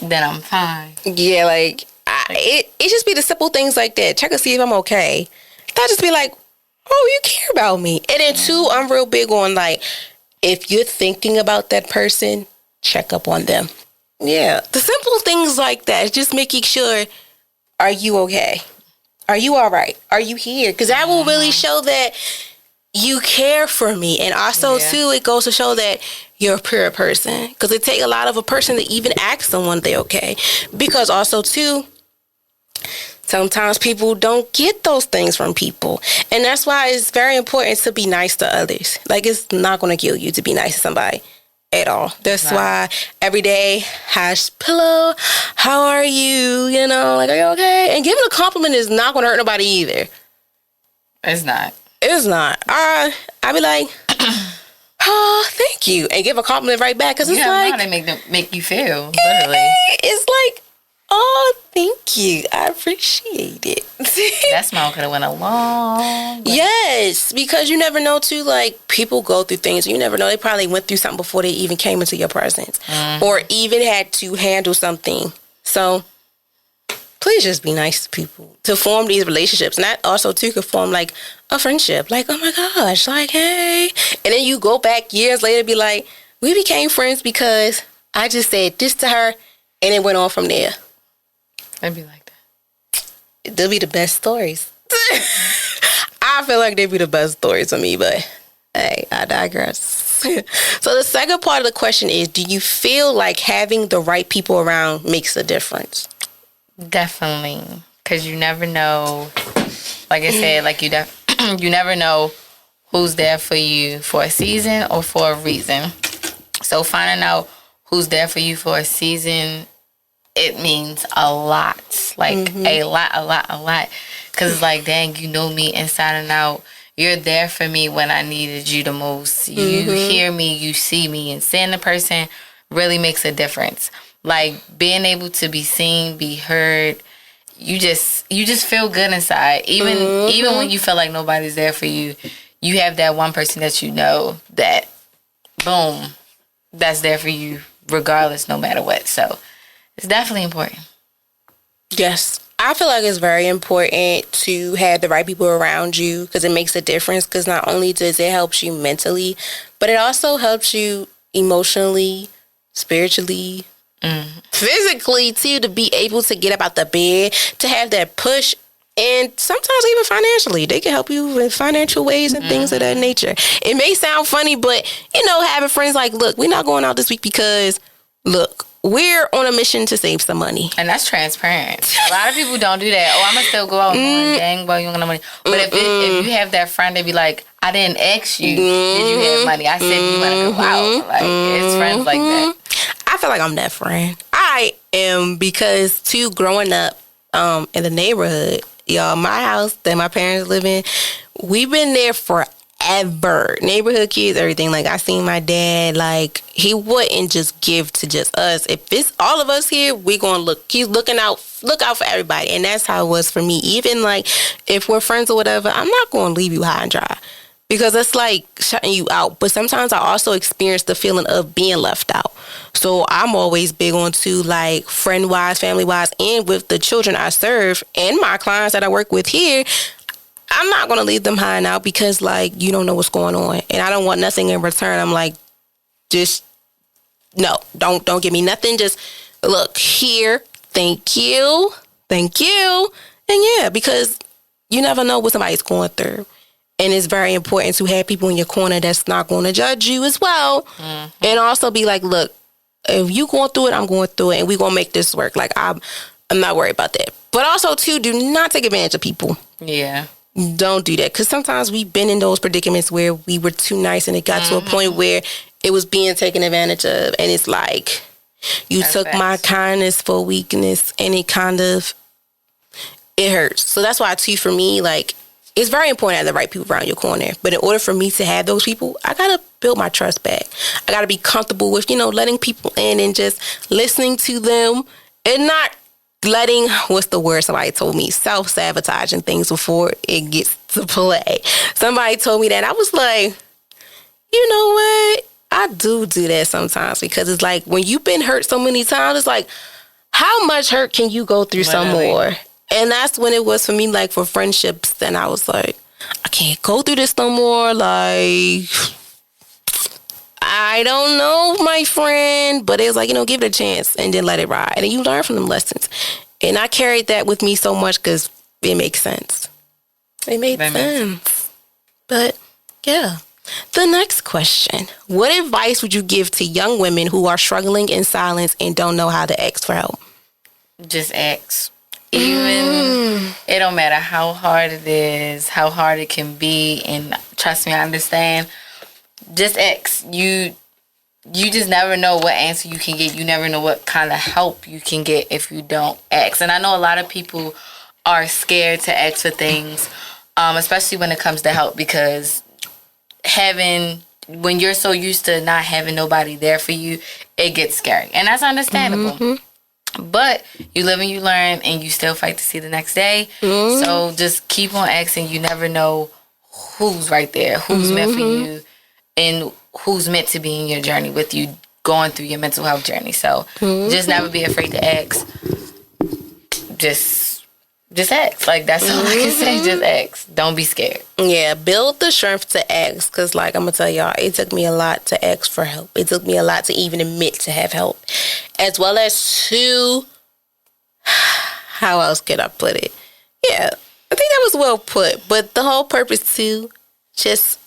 then I'm fine. Yeah, like, it just be the simple things like that. Check to see if I'm okay. I'll just be like, oh, you care about me. And then two, I'm real big on like, if you're thinking about that person, check up on them. Yeah. The simple things like that, just making sure, are you okay? Are you all right? Are you here? Because that will really show that you care for me. And also, too, it goes to show that you're a pure person. Because it takes a lot of a person to even ask someone they're okay. Because also, too, sometimes people don't get those things from people. And that's why it's very important to be nice to others. Like, it's not going to kill you to be nice to somebody at all. That's why every day, pillow, how are you? You know, like, are you okay? And giving a compliment is not going to hurt nobody either. It's not. It's not. I'd be like, oh, thank you. And give a compliment right back. Because it's like, how they make you feel, literally. It's like, oh, thank you. I appreciate it. That smile could have went a long way. Yes, because you never know, too, like, people go through things. You never know. They probably went through something before they even came into your presence. Or even had to handle something. So, please just be nice to people. To form these relationships. And that also, too, could form, like, a friendship. Like, oh, my gosh. Like, hey. And then you go back years later and be like, we became friends because I just said this to her. And it went on from there. It'd be like that. They'll be the best stories. I feel like they'd be the best stories for me, but hey, I digress. So the second part of the question is, do you feel like having the right people around makes a difference? Definitely. Because you never know, like I said, like you never know who's there for you for a season or for a reason. So finding out who's there for you for a season, it means a lot. Like, a lot. Because it's like, dang, you know me inside and out. You're there for me when I needed you the most. You hear me, you see me. And seeing the person really makes a difference. Like, being able to be seen, be heard, you just feel good inside. Even when you feel like nobody's there for you, you have that one person that you know that, boom, that's there for you regardless, no matter what. So it's definitely important. Yes. I feel like it's very important to have the right people around you because it makes a difference. Because not only does it help you mentally, but it also helps you emotionally, spiritually, physically too, to be able to get up out the bed, to have that push, and sometimes even financially. They can help you in financial ways and things of that nature. It may sound funny, but, having friends like, look, we're not going out this week because, look, we're on a mission to save some money. And that's transparent. A lot of people don't do that. Oh, I'm going to still go out. Dang, boy, you don't got no money. But if you have that friend, they be like, I didn't ask you, did you have money? I said you want to go out. Like, it's friends like that. I feel like I'm that friend. I am, because, too, growing up in the neighborhood, y'all, my house that my parents live in, we've been there forever. Neighborhood kids, everything. Like, I seen my dad, like, he wouldn't just give to just us. If it's all of us here, we gonna look. He's look out for everybody. And that's how it was for me. Even, like, if we're friends or whatever, I'm not gonna leave you high and dry. Because it's like shutting you out. But sometimes I also experience the feeling of being left out. So I'm always big on to, like, friend-wise, family-wise, and with the children I serve and my clients that I work with here, I'm not going to leave them high and out because, like, you don't know what's going on. And I don't want nothing in return. I'm like, just, no, don't give me nothing. Just, look, here, thank you. And yeah, because you never know what somebody's going through. And it's very important to have people in your corner that's not going to judge you as well. And also be like, look, if you going through it, I'm going through it. And we're going to make this work. Like, I'm not worried about that. But also, too, do not take advantage of people. Yeah. Don't do that. Because sometimes we've been in those predicaments where we were too nice and it got to a point where it was being taken advantage of. And it's like, you took my kindness for weakness, and it hurts. So that's why, too, for me, like, it's very important to have the right people around your corner. But in order for me to have those people, I got to build my trust back. I got to be comfortable with, letting people in and just listening to them and not letting, what's the word somebody told me, self-sabotaging things before it gets to play. Somebody told me that. I was like, you know what? I do that sometimes, because it's like when you've been hurt so many times, it's like, how much hurt can you go through some more? And that's when it was for me, like for friendships. And I was like, I can't go through this no more. Like, I don't know, my friend. But it was like, give it a chance and then let it ride. And you learn from them lessons. And I carried that with me so much because it makes sense. It made sense. But yeah. The next question. What advice would you give to young women who are struggling in silence and don't know how to ask for help? Just ask. Even it don't matter how hard it is, how hard it can be, and trust me, I understand. Just ask. You just never know what answer you can get. You never know what kind of help you can get if you don't ask. And I know a lot of people are scared to ask for things, especially when it comes to help, because when you're so used to not having nobody there for you, it gets scary, and that's understandable. But you live and you learn, and you still fight to see the next day. So just keep on asking. You never know who's right there, who's meant for you, and who's meant to be in your journey with you, going through your mental health journey. So just never be afraid to ask. Just ask. Like, that's all I can say. Just ask. Don't be scared. Yeah, build the strength to ask. Because, like, I'm going to tell y'all, it took me a lot to ask for help. It took me a lot to even admit to have help. As well as to, how else could I put it? Yeah, I think that was well put. But the whole purpose to just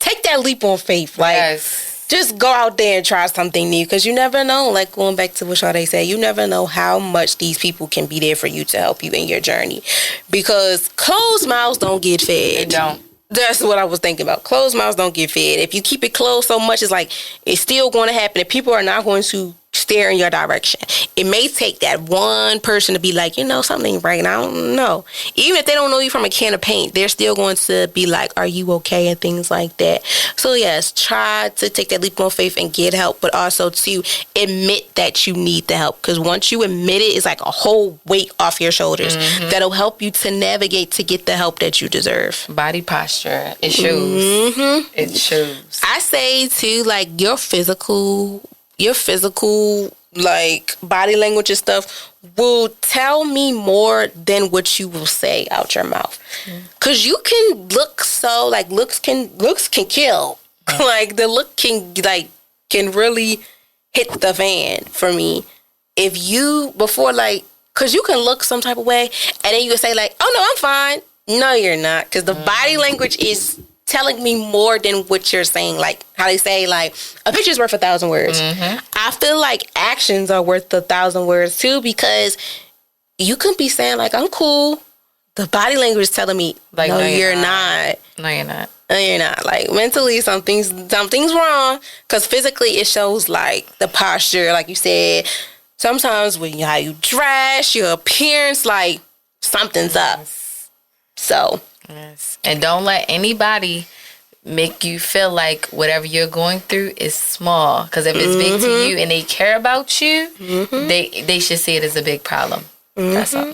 take that leap on faith. Like, just go out there and try something new, because you never know. Like, going back to what Sade said, you never know how much these people can be there for you to help you in your journey. Because closed mouths don't get fed. They don't. That's what I was thinking about. Closed mouths don't get fed. If you keep it closed so much, it's like, it's still going to happen. And people are not going to stare in your direction. It may take that one person to be like, something ain't right. And I don't know. Even if they don't know you from a can of paint, they're still going to be like, are you okay? And things like that. So yes, try to take that leap of faith and get help, but also to admit that you need the help. Because once you admit it, it's like a whole weight off your shoulders that'll help you to navigate to get the help that you deserve. Body posture. It shows. It shows. I say too, like, your physical, like, body language and stuff will tell me more than what you will say out your mouth. Because you can look so, like, looks can kill. Like, the look can really hit the fan for me. If you, before, like, because you can look some type of way, and then you can say, like, oh, no, I'm fine. No, you're not. Because the body language is telling me more than what you're saying. Like, how they say, like, a picture's worth 1,000 words. I feel like actions are worth 1,000 words too, because you can be saying, like, I'm cool. The body language is telling me, like, no, you're not. No, you're not. No, you're not. Like, mentally, something's wrong. Because physically, it shows, like, the posture, like you said. Sometimes when how you dress, your appearance, like, something's up. So. Yes. And don't let anybody make you feel like whatever you're going through is small. Because if it's big to you and they care about you, they should see it as a big problem. That's all.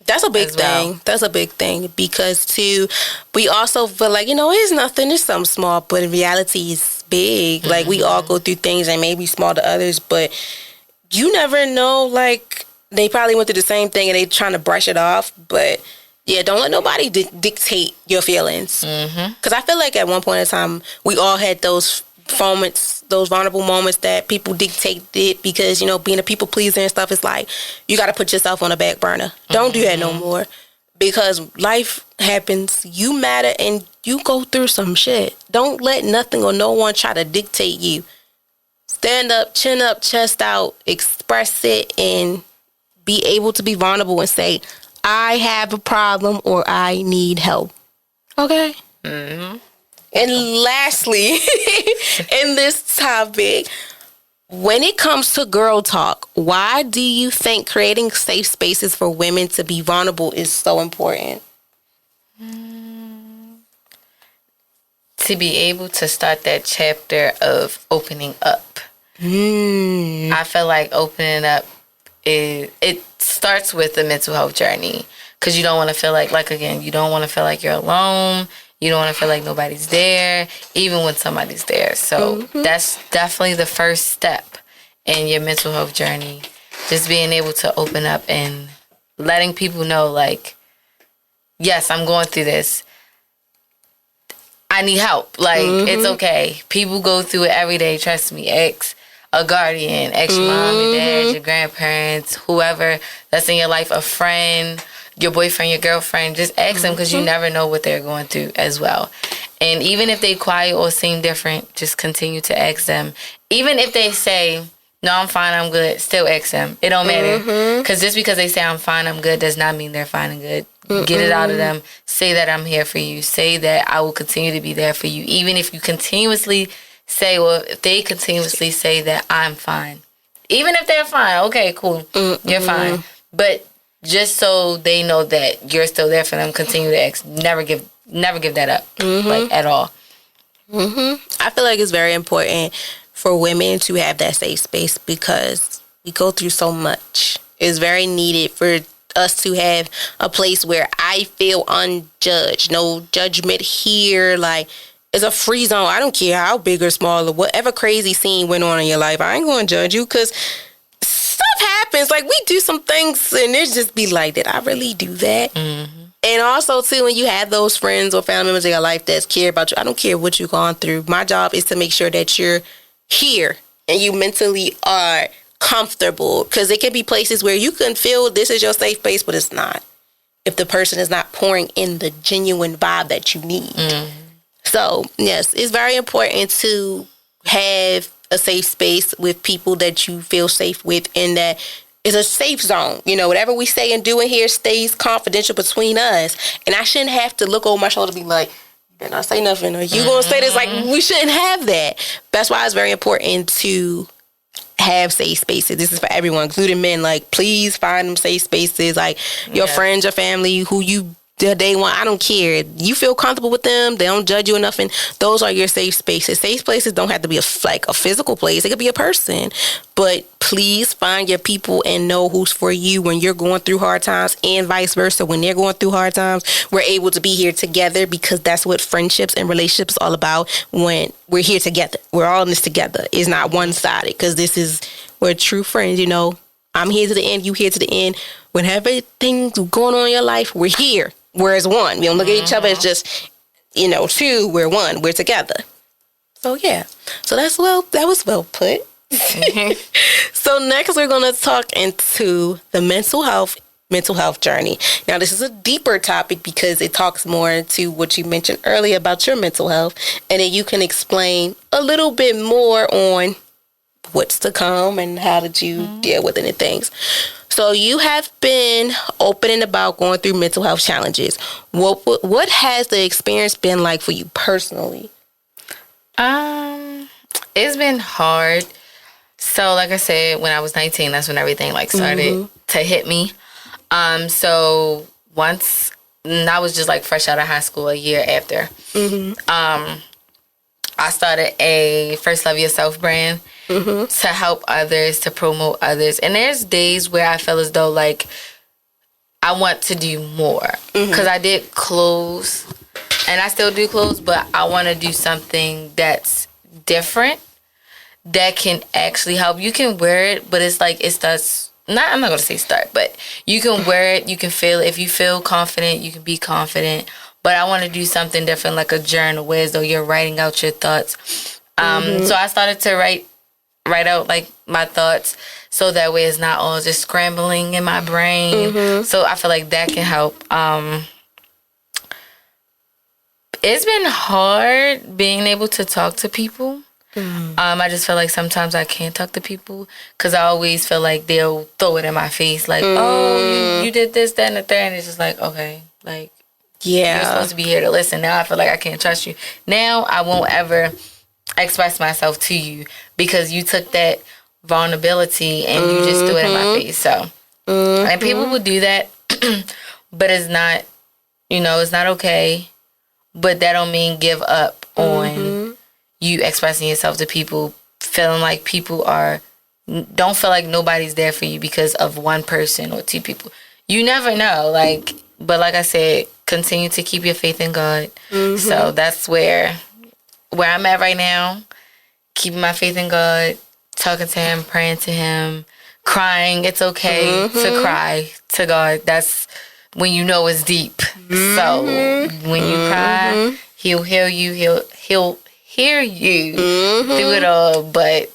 That's a big thing. That's a big thing. Because, too, we also feel like, it's nothing. It's something small. But in reality, it's big. Like, we all go through things that may be small to others. But you never know. Like, they probably went through the same thing and they trying to brush it off. But yeah, don't let nobody dictate your feelings. Because I feel like at one point in time, we all had those moments, those vulnerable moments that people dictated it, because, being a people pleaser and stuff, is like, you got to put yourself on the back burner. Don't do that no more. Because life happens, you matter, and you go through some shit. Don't let nothing or no one try to dictate you. Stand up, chin up, chest out, express it, and be able to be vulnerable and say, I have a problem or I need help. Okay? Mm-hmm. And lastly, in this topic, when it comes to girl talk, why do you think creating safe spaces for women to be vulnerable is so important? To be able to start that chapter of opening up. I feel like opening up it starts with the mental health journey, because you don't want to feel like again, you don't want to feel like you're alone. You don't want to feel like nobody's there, even when somebody's there. So that's definitely the first step in your mental health journey. Just being able to open up and letting people know, like, yes, I'm going through this. I need help. Like, it's okay. People go through it every day. Trust me. Ask a guardian, ask your mom, your dad, your grandparents, whoever that's in your life, a friend, your boyfriend, your girlfriend. Just ask them, because you never know what they're going through as well. And even if they quiet or seem different, just continue to ask them. Even if they say, no, I'm fine, I'm good, still ask them. It don't matter. Because just because they say I'm fine, I'm good, does not mean they're fine and good. Get it out of them. Say that I'm here for you. Say that I will continue to be there for you. Even if you continuously say, or if they continuously say that I'm fine. Even if they're fine, okay, cool, you're fine. But just so they know that you're still there for them, continue to ask. Never give that up, like, at all. I feel like it's very important for women to have that safe space, because we go through so much. It's very needed for us to have a place where I feel unjudged. No judgment here. Like, it's a free zone. I don't care how big or small or whatever crazy scene went on in your life. I ain't going to judge you, because stuff happens. Like, we do some things and it just be like, did I really do that? And also, too, when you have those friends or family members in your life that care about you, I don't care what you've gone through. My job is to make sure that you're here and you mentally are comfortable, because it can be places where you can feel this is your safe place, but it's not if the person is not pouring in the genuine vibe that you need. So yes, it's very important to have a safe space with people that you feel safe with, and that is a safe zone. You know, whatever we say and do in here stays confidential between us, and I shouldn't have to look over my shoulder and be like, you better not say nothing, or you gonna say this. Like, we shouldn't have that. That's why it's very important to have safe spaces. This is for everyone, including men. Like, please find them safe spaces. Like, your friends, your family, who you day one, I don't care. You feel comfortable with them. They don't judge you enough, and those are your safe spaces. Safe places don't have to be like a physical place. It could be a person. But please find your people and know who's for you when you're going through hard times, and vice versa. When they're going through hard times, we're able to be here together, because that's what friendships and relationships are all about. When we're here together, we're all in this together. It's not one-sided, because we're true friends, you know. I'm here to the end, you here to the end. Whenever things going on in your life, we're here. We're as one. We don't look at each other as just, you know, two. We're one. We're together. So yeah. So that was well put. So next we're gonna talk into the mental health journey. Now, this is a deeper topic because it talks more to what you mentioned earlier about your mental health, and then you can explain a little bit more on what's to come and how did you deal with any things. So you have been open about going through mental health challenges. What has the experience been like for you personally? It's been hard. So like I said, when I was 19, that's when everything like started to hit me. So once I was just like fresh out of high school a year after, I started a First Love Yourself brand to help others, to promote others. And there's days where I feel as though like I want to do more, because I did clothes and I still do clothes, but I want to do something that's different that can actually help. You can wear it, but it's like it starts. I'm not going to say start, but you can wear it. You can feel it. If you feel confident, you can be confident. But I want to do something different, like a journal, where as though you're writing out your thoughts. So I started to write out like my thoughts, so that way it's not all just scrambling in my brain. So I feel like that can help. It's been hard being able to talk to people. I just feel like sometimes I can't talk to people because I always feel like they'll throw it in my face, like, oh, you did this, that, and the third, and it's just like, okay, like, you're supposed to be here to listen. Now I feel like I can't trust you. Now I won't ever express myself to you because you took that vulnerability and you just threw it in my face. So, and people will do that, but it's not, it's not okay. But that don't mean give up on you expressing yourself to people, feeling like don't feel like nobody's there for you because of one person or two people. You never know. But like I said, continue to keep your faith in God. So that's where I'm at right now. Keeping my faith in God, talking to Him, praying to Him, crying. It's okay to cry to God. That's when you know it's deep. So when you cry, He'll hear you. He'll hear you through it all. But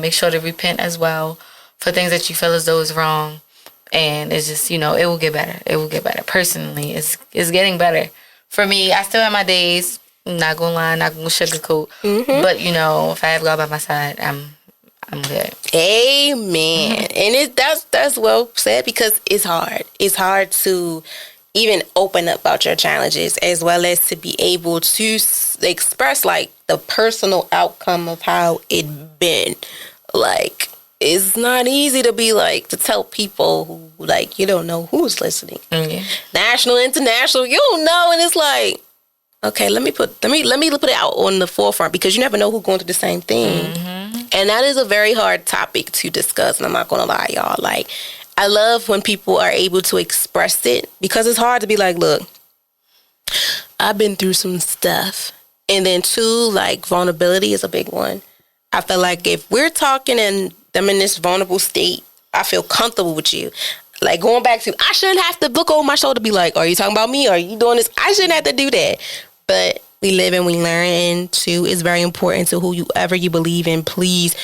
make sure to repent as well for things that you feel as though is wrong. And it's just, it will get better. It will get better. Personally, it's getting better. For me, I still have my days. I'm not going to lie, not going to sugarcoat. But, if I have God by my side, I'm good. Amen. And that's well said because it's hard. It's hard to even open up about your challenges as well as to be able to express, the personal outcome of how it been. It's not easy to be to tell people who you don't know who's listening. National, international, you don't know, and it's okay, let me put it out on the forefront because you never know who's going through the same thing. And that is a very hard topic to discuss, and I'm not gonna lie, y'all. I love when people are able to express it because it's hard to be look, I've been through some stuff. And then two, vulnerability is a big one. I feel like if we're talking and I'm in this vulnerable state, I feel comfortable with you. Going back to, I shouldn't have to look over my shoulder, be are you talking about me? Are you doing this? I shouldn't have to do that. But we live and we learn, and two, it's very important to whoever you believe in. Please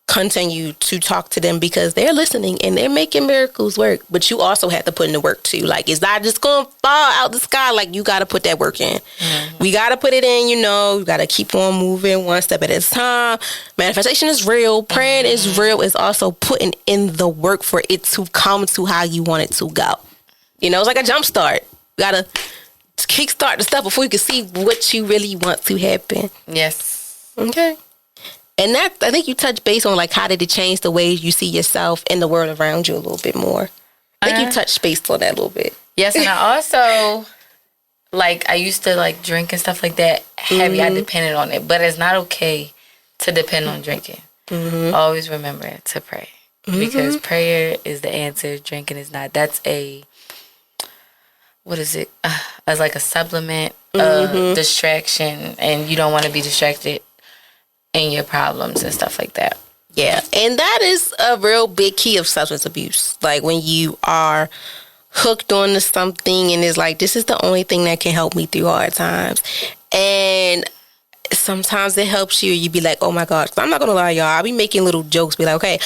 continue to talk to them because they're listening and they're making miracles work. But you also have to put in the work too. It's not just going to fall out the sky. You got to put that work in. We got to put it in, you got to keep on moving one step at a time. Manifestation is real. Praying is real. It's also putting in the work for it to come to how you want it to go. It's like a jump start. You got to kickstart the stuff before you can see what you really want to happen. Yes. Okay. And that, I think you touched base on how did it change the way you see yourself and the world around you a little bit more. I think you touched base on that a little bit. Yes, and I also, I used to, drink and stuff like that heavy. I depended on it. But it's not okay to depend on drinking. Always remember to pray. Because prayer is the answer. Drinking is not. That's what is it? As a supplement, distraction. And you don't want to be distracted in your problems and stuff like that. Yeah, and that is a real big key of substance abuse. When you are hooked on to something and it's this is the only thing that can help me through hard times. And sometimes it helps you. You be oh my gosh, I'm not going to lie, y'all. I'll be making little jokes, be okay,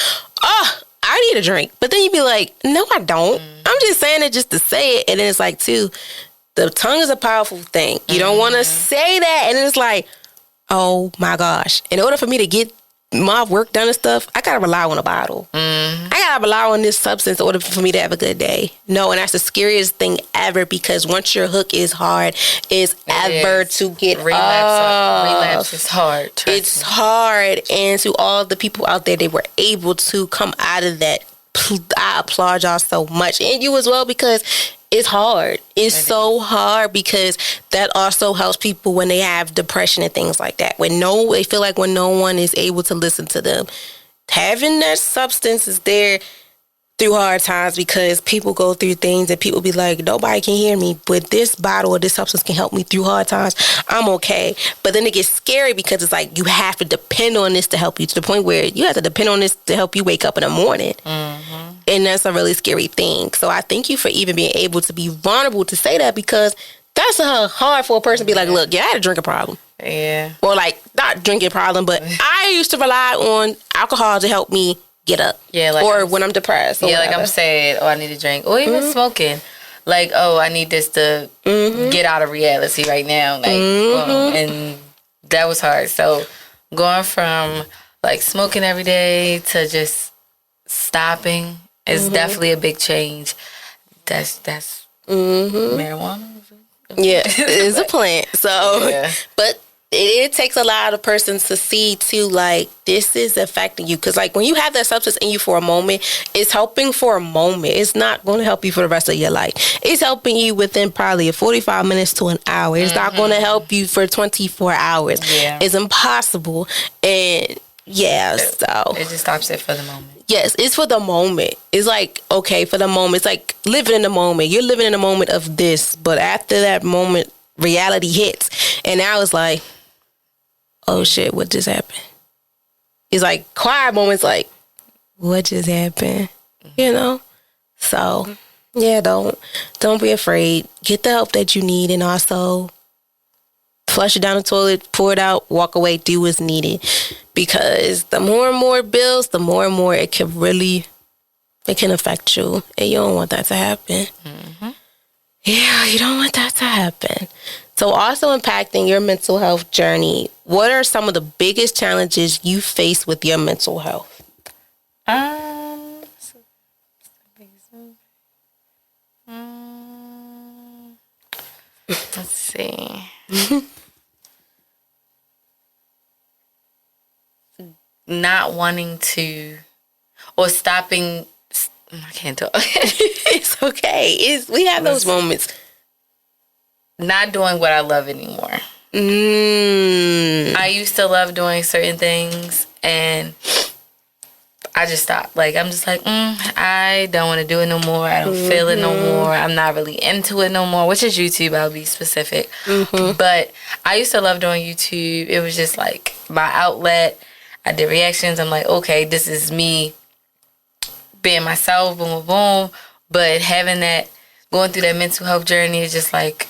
I need a drink. But then you be no, I don't. I'm just saying it just to say it. And then it's too, the tongue is a powerful thing. You don't want to say that. And it's oh my gosh. In order for me to get my work done and stuff, I gotta rely on a bottle. I gotta rely on this substance in order for me to have a good day. No, and that's the scariest thing ever because once your hook is hard, it's ever to get relapse is hard. It's hard. And to all the people out there, they were able to come out of that. I applaud y'all so much, and you as well, because it's hard. It's so hard because that also helps people when they have depression and things like that. They feel when no one is able to listen to them. Having that substance is there through hard times because people go through things and people be nobody can hear me, but this bottle or this substance can help me through hard times. I'm okay. But then it gets scary because it's you have to depend on this to help you to the point where you have to depend on this to help you wake up in the morning. And that's a really scary thing. So I thank you for even being able to be vulnerable to say that because that's hard for a person to be look, yeah, I had a drinking problem. Yeah. Or not drinking problem, but I used to rely on alcohol to help me get up. Yeah, or when I'm depressed. Yeah, I'm sad, I need a drink. Or even smoking. I need this to get out of reality right now. And that was hard. So going from like smoking every day to just stopping is definitely a big change. That's marijuana. Yeah, it's a plant. So, Yeah. but it takes a lot of persons to see too, like, this is affecting you. Because, like, when you have that substance in you for a moment, it's helping for a moment. It's not going to help you for the rest of your life. It's helping you within probably 45 minutes to an hour. It's not going to help you for 24 hours. Yeah. It's impossible. And, yeah, so. It just stops it for the moment. Yes, it's for the moment. It's like, okay, for the moment. It's like living in the moment. You're living in the moment of this. But after that moment, reality hits. And now it's like, oh shit, what just happened? It's like quiet moments like, what just happened? You know? So, yeah, don't be afraid. Get the help that you need, and also flush it down the toilet, pour it out, walk away, do what's needed. Because the more and more bills, the more and more it can affect you. And you don't want that to happen. Yeah, you don't want that to happen. So also impacting your mental health journey, what are some of the biggest challenges you face with your mental health? Let's see. Not wanting to, or stopping. I can't talk. It's okay. We have those moments. Not doing what I love anymore. I used to love doing certain things, and I just stopped. Like, I'm just like, I don't want to do it no more. I don't feel it no more. I'm not really into it no more, which is YouTube. I'll be specific. But I used to love doing YouTube. It was just like my outlet. I did reactions. I'm like, okay, this is me being myself, boom, boom, boom. But having that, going through that mental health journey is just like,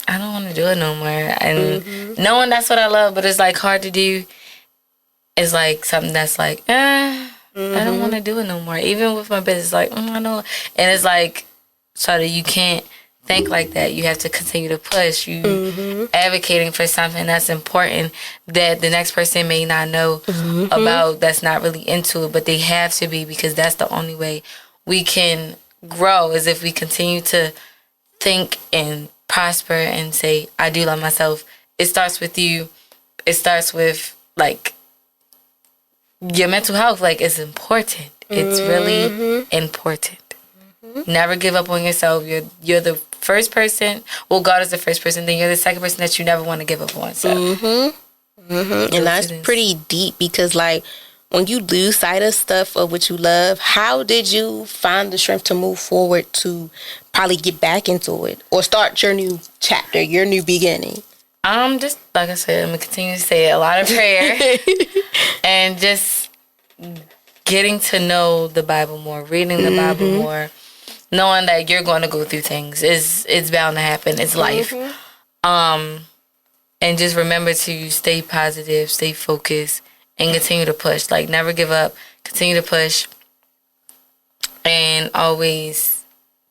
I don't want to do it no more. And knowing that's what I love, but it's like hard to do. It's like something that's like, I don't want to do it no more. Even with my business, like, I know. And it's like, Sade, you can't think like that. You have to continue to push. You advocating for something that's important that the next person may not know about, that's not really into it, but they have to be, because that's the only way we can grow, is if we continue to think and prosper and say, I do love myself. It starts with you. It starts with, like, your mental health. Like, it's important. It's really important. Never give up on yourself. You're the first person. Well, God is the first person. Then you're the second person that you never want to give up on. So, and that's pretty deep, because, like, when you lose sight of stuff of what you love, how did you find the strength to move forward to probably get back into it or start your new chapter, your new beginning? Just like I said, I'm gonna continue to say a lot of prayer and just getting to know the Bible more, reading the Bible more, knowing that you're going to go through things. It's bound to happen. It's life. And just remember to stay positive, stay focused, and continue to push. Like, never give up. Continue to push. And always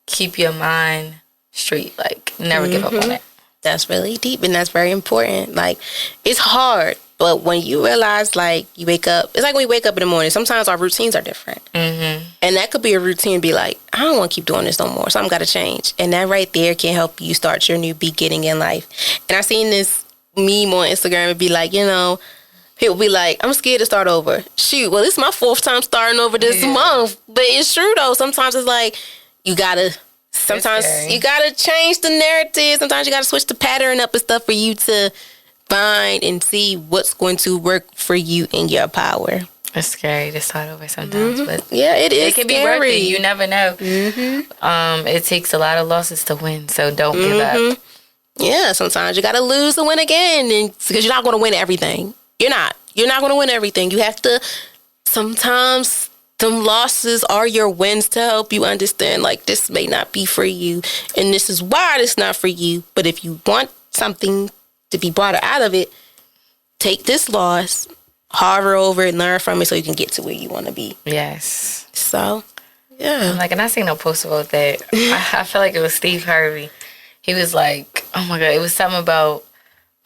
keep your mind straight. Like, never give up on it. That's really deep, and that's very important. Like, it's hard, but when you realize, like, you wake up, it's like when we wake up in the morning, sometimes our routines are different. And that could be a routine, be like, I don't want to keep doing this no more, something got to change. And that right there can help you start your new beginning in life. And I seen this meme on Instagram, it'd be like, you know, people be like, I'm scared to start over. Shoot, well, this is my 4th time starting over this month. But it's true, though. Sometimes it's like, you gotta change the narrative. Sometimes you gotta switch the pattern up and stuff for you to find and see what's going to work for you in your power. It's scary to start over sometimes, but yeah, it is. It can scary. be worth it. You never know. It takes a lot of losses to win, so don't give up. Yeah, sometimes you gotta lose to win again, and because you're not going to win everything. You're not going to win everything. You have to. Sometimes them losses are your wins to help you understand, like, this may not be for you, and this is why it's not for you. But if you want something to be brought out of it, take this loss, hover over it, learn from it, so you can get to where you want to be. Yes. So, yeah. Like, and I seen no post about that. I feel like it was Steve Harvey. He was like, oh my God, it was something about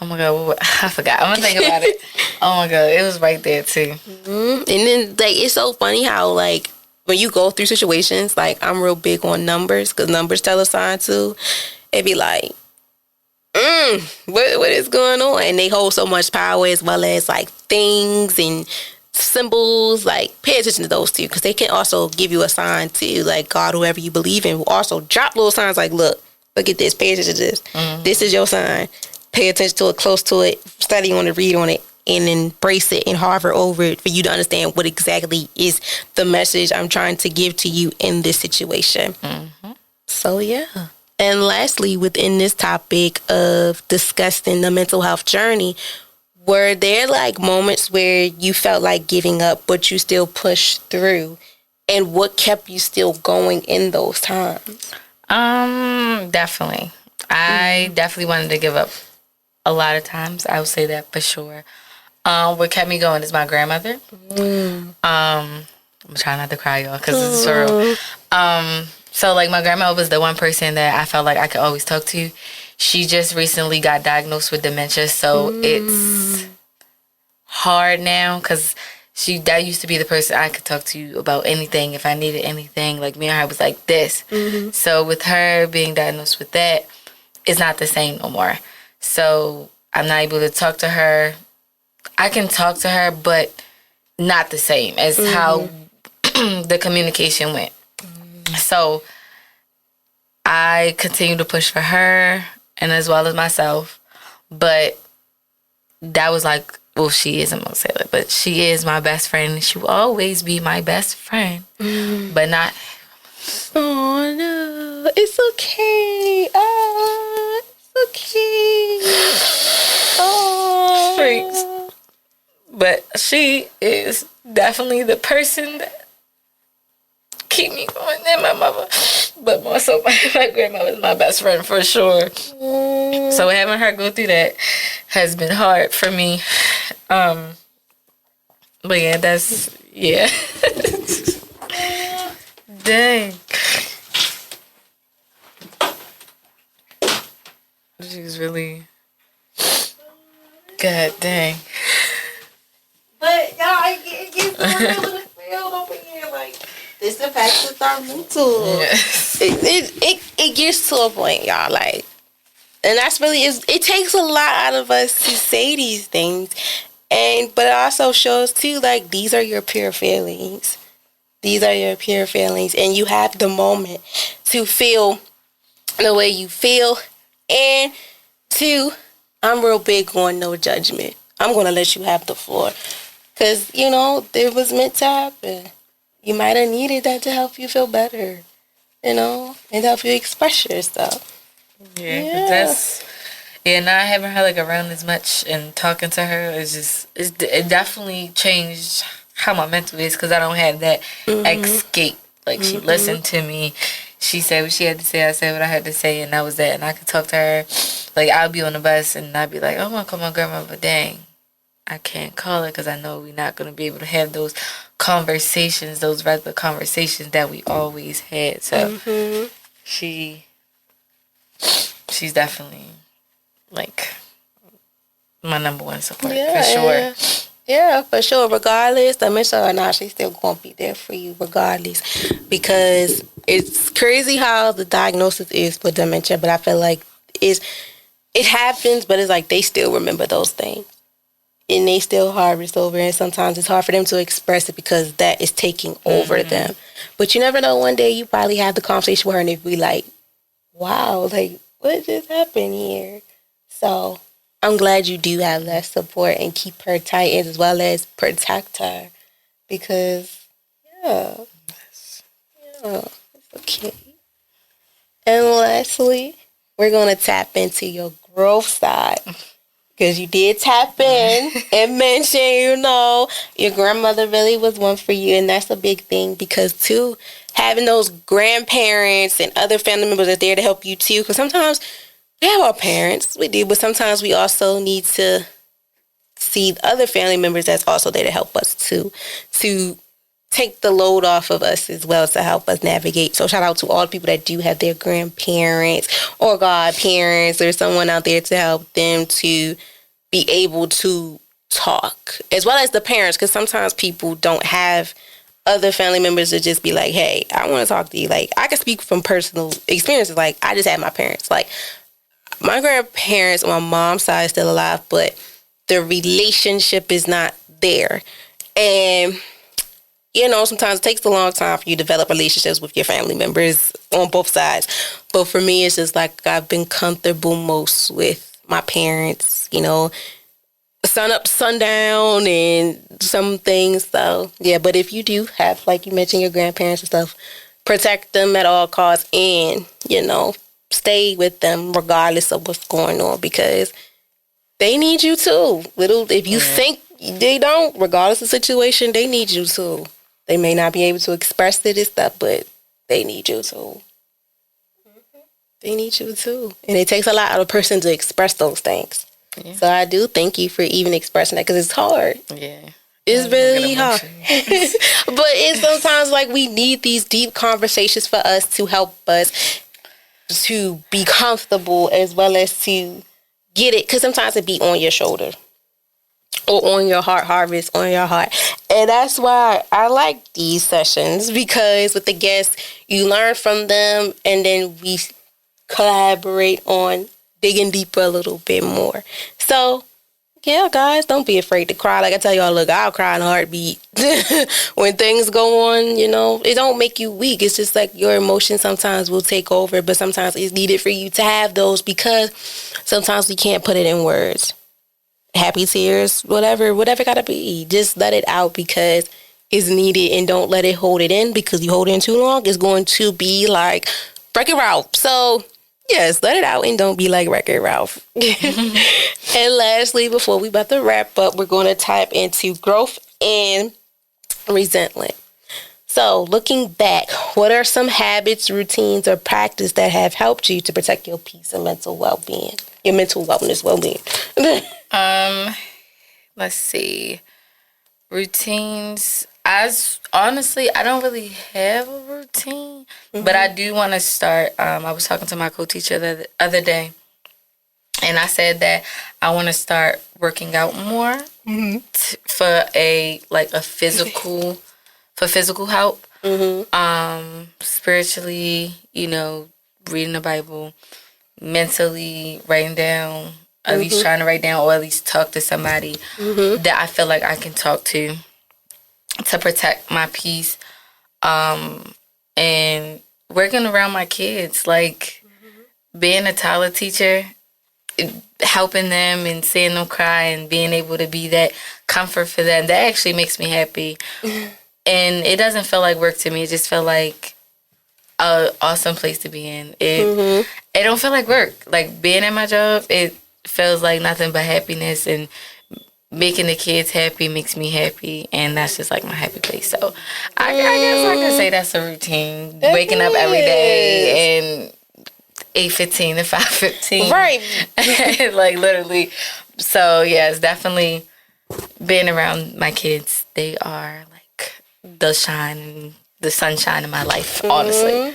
Oh my God, I forgot. I'm gonna think about it. Oh my God, it was right there too. And then like it's so funny how like when you go through situations, like I'm real big on numbers because numbers tell a sign too. It'd be like, what is going on? And they hold so much power as well as like things and symbols. Like pay attention to those too because they can also give you a sign too. Like God, whoever you believe in, will also drop little signs like, look at this, pay attention to this. This is your sign. Pay attention to it, close to it, study on it, read on it, and embrace it and hover over it for you to understand what exactly is the message I'm trying to give to you in this situation. So, yeah. And lastly, within this topic of discussing the mental health journey, were there like moments where you felt like giving up, but you still pushed through? And what kept you still going in those times? Definitely. I definitely wanted to give up a lot of times. I would say that for sure. What kept me going is my grandmother. I'm trying not to cry, y'all, because it's surreal. So, like, my grandma was the one person that I felt like I could always talk to. She just recently got diagnosed with dementia, so it's hard now because that used to be the person I could talk to about anything if I needed anything. Like, me and her was like this. So, with her being diagnosed with that, it's not the same no more. So, I'm not able to talk to her. I can talk to her, but not the same as how the communication went. So I continue to push for her and as well as myself. But that was like, well, she is, I'm going to say that, but she is my best friend. She will always be my best friend, but not. Oh, no. It's okay. Oh, it's okay. Oh. Freaks. But she is definitely the person that keep me going, and my mother, but more so my grandma was my best friend for sure. So having her go through that has been hard for me. But yeah, dang. She's really, god dang. But y'all, it gets real in the field over here, like. This affects with our mental. Yes. It gets to a point, y'all. Like, and that's really it takes a lot out of us to say these things, but it also shows too, like these are your pure feelings. These are your pure feelings, and you have the moment to feel the way you feel. And two, I'm real big on no judgment. I'm gonna let you have the floor, cause it was meant to happen. You might have needed that to help you feel better, and help you express yourself. Yeah. Not having her like around as much and talking to her it definitely changed how my mental is because I don't have that escape. Like she listened to me, she said what she had to say, I said what I had to say, and that was that. And I could talk to her. Like I'll be on the bus and I'd be like, oh, I'm gonna call my grandma, but dang, I can't call her because I know we're not gonna be able to have those conversations, those regular conversations that we always had. So she's definitely like my number one support for sure. Yeah, for sure. Regardless, I'm sure or not, she's still gonna be there for you regardless. Because it's crazy how the diagnosis is with dementia, but I feel like it happens, but it's like they still remember those things. And they still harvest over, and sometimes it's hard for them to express it because that is taking over them. But you never know, one day you probably have the conversation with her and it'd be like, wow, like, what just happened here? So I'm glad you do have that support and keep her tight as well as protect her because, it's okay. And lastly, we're going to tap into your growth side. Because you did tap in and mention, your grandmother really was one for you. And that's a big thing because, too, having those grandparents and other family members are there to help you, too. Because sometimes we have our parents, we do, but sometimes we also need to see other family members that's also there to help us, too. To take the load off of us as well to help us navigate. So shout out to all the people that do have their grandparents or godparents or someone out there to help them to be able to talk, as well as the parents, because sometimes people don't have other family members to just be like, hey, I want to talk to you. Like, I can speak from personal experiences. Like, I just had my parents. Like, my grandparents on my mom's side is still alive, but the relationship is not there. And you know, sometimes it takes a long time for you to develop relationships with your family members on both sides. But for me, it's just like I've been comfortable most with my parents, you know, sun up, sundown, and some things. So, yeah, but if you do have, like you mentioned, your grandparents and stuff, protect them at all costs and, you know, stay with them regardless of what's going on, because they need you too. If you think they don't, regardless of the situation, they need you too. They may not be able to express it and stuff, but they need you too. They need you too. And it takes a lot of a person to express those things. Yeah. So I do thank you for even expressing that, because it's hard. Yeah. It's really hard. But it's sometimes like we need these deep conversations for us to help us to be comfortable as well as to get it. Because sometimes it be on your shoulder. Or on your heart, harvest on your heart. And that's why I like these sessions, because with the guests, you learn from them and then we collaborate on digging deeper a little bit more. So, yeah, guys, don't be afraid to cry. Like I tell y'all, look, I'll cry in a heartbeat. When things go on, you know, it don't make you weak. It's just like your emotions sometimes will take over, but sometimes it's needed for you to have those, because sometimes we can't put it in words. Happy tears, whatever gotta be. Just let it out because it's needed, and don't let it hold it in, because you hold it in too long, it's going to be like Wreck-It Ralph. So, yes, let it out and don't be like Wreck-It Ralph. And lastly, before we about to wrap up, we're going to tap into growth and resentment. So, looking back, what are some habits, routines, or practice that have helped you to protect your peace and mental well-being? Your mental wellness, well-being. Let's see. Routines. Honestly, I don't really have a routine, but I do want to start. I was talking to my co-teacher the other day, and I said that I want to start working out more for physical help. Spiritually, you know, reading the Bible. Mentally, writing down, at least trying to write down, or at least talk to somebody that I feel like I can talk to protect my peace, and working around my kids, like being a Tyler teacher, helping them and seeing them cry and being able to be that comfort for them, that actually makes me happy. And it doesn't feel like work to me. It just feel like an awesome place to be in. It don't feel like work. Like being at my job, it feels like nothing but happiness, and making the kids happy makes me happy, and that's just like my happy place. So I guess I can say that's a routine. Waking up every day and 8:15 to 5:15. Right. Like literally. So yeah, it's definitely being around my kids. They are like the sunshine in my life, honestly.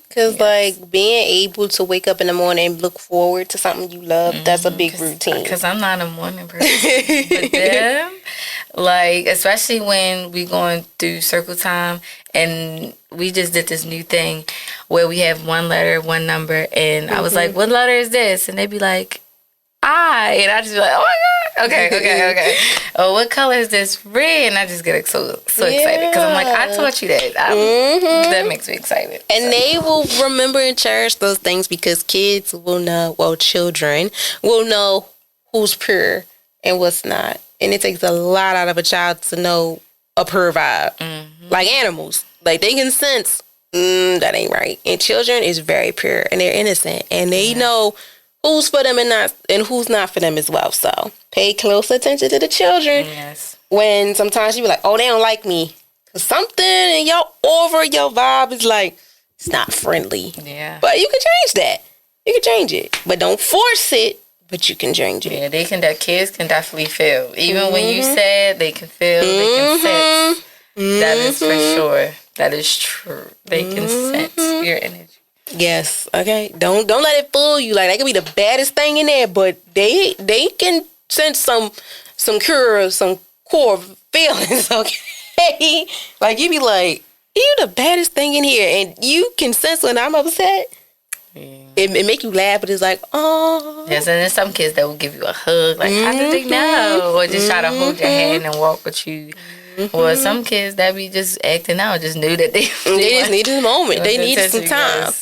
Because like being able to wake up in the morning and look forward to something you love, that's a big routine. Because I'm not a morning person. But them, like, especially when we going through circle time, and we just did this new thing where we have one letter, one number, and I was like, what letter is this? And they'd be like, I. And I just be like, oh my God. Okay. Oh, what color is this? Red. And I just get so excited, because I'm like, I taught you that. That makes me excited. And they will remember and cherish those things, because kids will know, children will know who's pure and what's not. And it takes a lot out of a child to know a pure vibe. Like animals. Like they can sense, that ain't right. And children is very pure, and they're innocent, and they know who's for them and who's not for them as well. So pay close attention to the children. Yes. When sometimes you be like, oh, they don't like me. Cause something in your vibe is like, it's not friendly. Yeah. But you can change that. You can change it. But don't force it, but you can change it. Yeah, kids can definitely feel. Even when you sad, they can feel, they can sense. That is for sure. That is true. They can sense your energy. Yes. Okay. Don't let it fool you. Like, that could be the baddest thing in there, but they can sense some core feelings. Okay. Like, you be like, you the baddest thing in here, and you can sense when I'm upset. Yeah. It make you laugh, but it's like, oh. Yes, and there's some kids that will give you a hug, like, how did they know? Or just try to hold your hand and walk with you. Or some kids that be just acting out, just knew that they just needed a moment. They needed some time.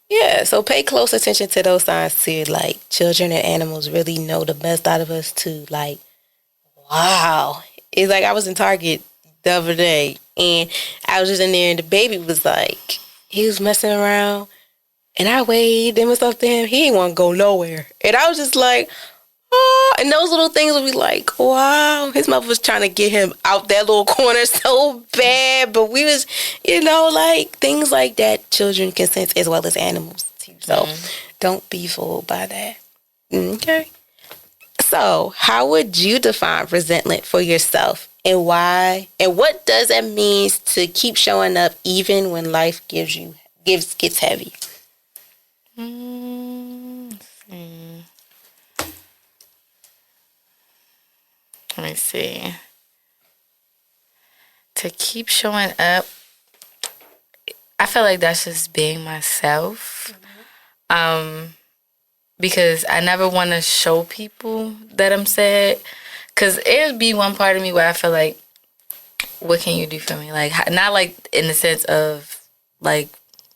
Yeah, so pay close attention to those signs too. Like, children and animals really know the best out of us too. Like, wow. It's like I was in Target the other day, and I was just in there, and the baby was like, he was messing around, and I waved and was up to him. He didn't want to go nowhere. And I was just like, oh, and those little things would be like, wow. His mother was trying to get him out that little corner so bad, but we was, like, things like that children can sense as well as animals too. So don't be fooled by that. Okay. So how would you define resentment for yourself, and why? And what does it mean to keep showing up even when life gets heavy? Let me see. To keep showing up, I feel like that's just being myself. Because I never want to show people that I'm sad. Because it'd be one part of me where I feel like, what can you do for me? Like, not like in the sense of like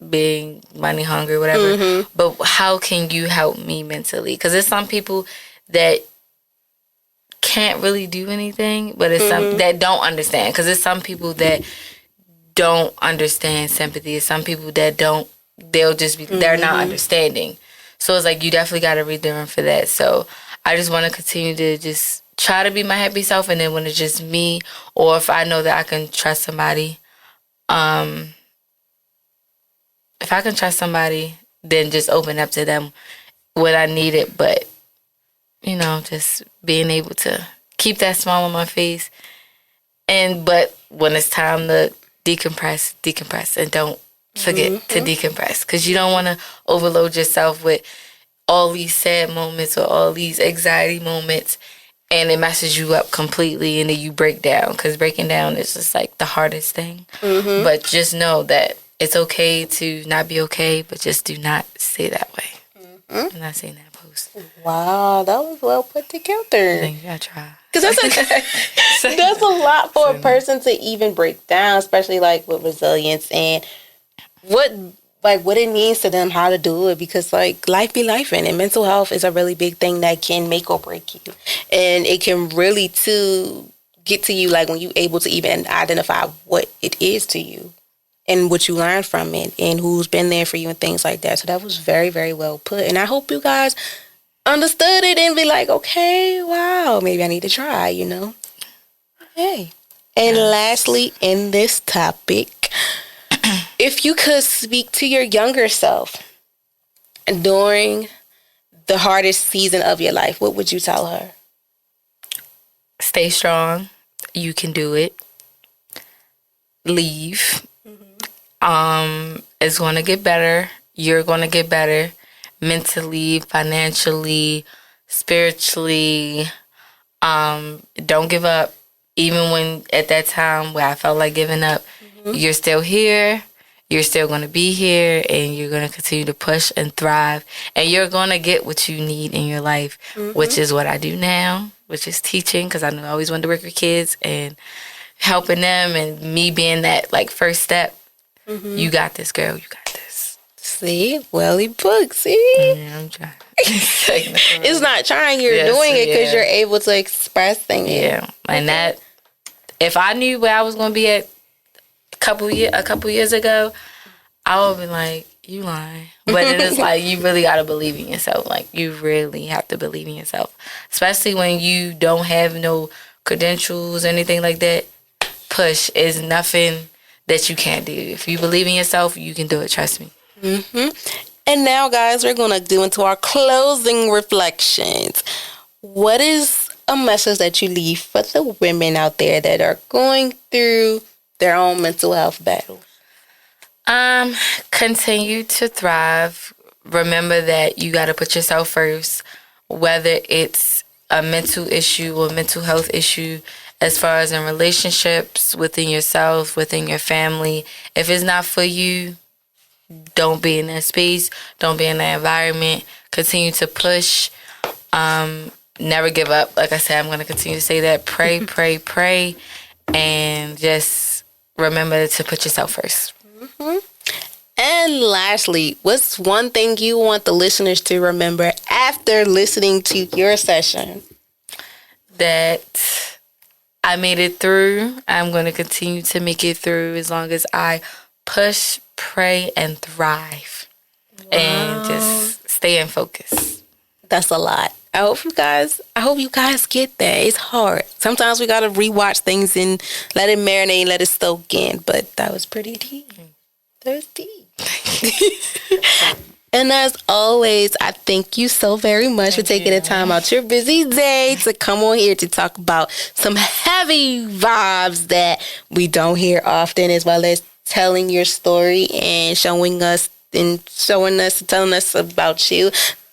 being money hungry or whatever, but how can you help me mentally? Because there's some people that can't really do anything, but it's some that don't understand. Because there's some people that don't understand sympathy. It's some people that they'll just be, they're not understanding. So it's like, you definitely got to read the room for that. So I just want to continue to just try to be my happy self. And then when it's just me, or if I know that I can trust somebody, if I can trust somebody, then just open up to them what I needed. But, just being able to keep that smile on my face. But when it's time to decompress, and don't forget to decompress, because you don't want to overload yourself with all these sad moments or all these anxiety moments, and it messes you up completely, and then you break down, because breaking down is just like the hardest thing. But just know that it's okay to not be okay, but just do not stay that way. I'm not saying that post. Wow, that was well put together. Thank you. I try. Because that's a lot for a person to even break down, especially like with resilience and what it means to them, how to do it. Because like life be life, and mental health is a really big thing that can make or break you, and it can really get to you like when you're able to even identify what it is to you and what you learn from it and who's been there for you and things like that. So that was very, very well put, and I hope you guys understood it and be like, okay, wow, maybe I need to try, Hey. And lastly, in this topic, if you could speak to your younger self during the hardest season of your life, what would you tell her? Stay strong. You can do it. Leave. It's going to get better. You're going to get better. Mentally, financially, spiritually. Don't give up. Even when at that time where I felt like giving up, you're still here. You're still going to be here, and you're going to continue to push and thrive. And you're going to get what you need in your life, which is what I do now, which is teaching, because I knew I always wanted to work with kids and helping them, and me being that like first step. You got this, girl. You got this. See? Welly book, see? Yeah, I'm trying. It's not trying. You're doing it because you're able to express things. Yeah. And that, if I knew where I was going to be at a couple years ago, I would be like, you lying. But then it's like, you really got to believe in yourself. Like, you really have to believe in yourself. Especially when you don't have no credentials or anything like that. Push is nothing that you can't do. If you believe in yourself, you can do it. Trust me. And now, guys, we're going to do into our closing reflections. What is a message that you leave for the women out there that are going through their own mental health battle? Continue to thrive. Remember that you got to put yourself first, whether it's a mental issue or mental health issue, as far as in relationships, within yourself, within your family. If it's not for you, don't be in that space. Don't be in that environment. Continue to push. Never give up. Like I said, I'm going to continue to say that. Pray, pray, pray. And just remember to put yourself first. Mm-hmm. And lastly, what's one thing you want the listeners to remember after listening to your session? That I made it through. I'm going to continue to make it through as long as I push, pray, and thrive. Wow. And just stay in focus. That's a lot. I hope you guys get that. It's hard. Sometimes we got to rewatch things and let it marinate, let it soak in. But that was pretty deep. That was deep. And as always, I thank you so very much for taking the time out your busy day to come on here to talk about some heavy vibes that we don't hear often, as well as telling your story and telling us about you.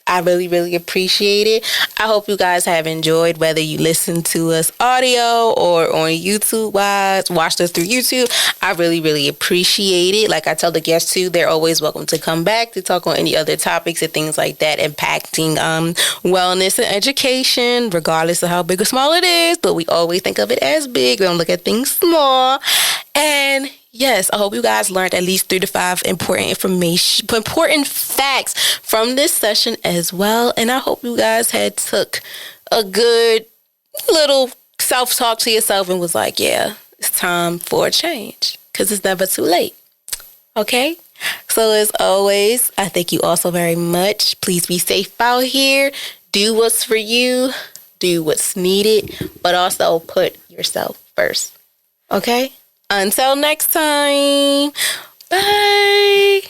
I really, really appreciate it. I hope you guys have enjoyed, whether you listen to us audio or on YouTube, watched us through YouTube. I really, really appreciate it. Like I tell the guests too, they're always welcome to come back to talk on any other topics and things like that impacting wellness and education, regardless of how big or small it is. But we always think of it as big. We don't look at things small. And yes, I hope you guys learned at least 3 to 5 important facts from this session as well. And I hope you guys had took a good little self-talk to yourself and was like, yeah, it's time for a change, because it's never too late. Okay? So as always, I thank you all so very much. Please be safe out here. Do what's for you. Do what's needed. But also put yourself first. Okay? Until next time. Bye.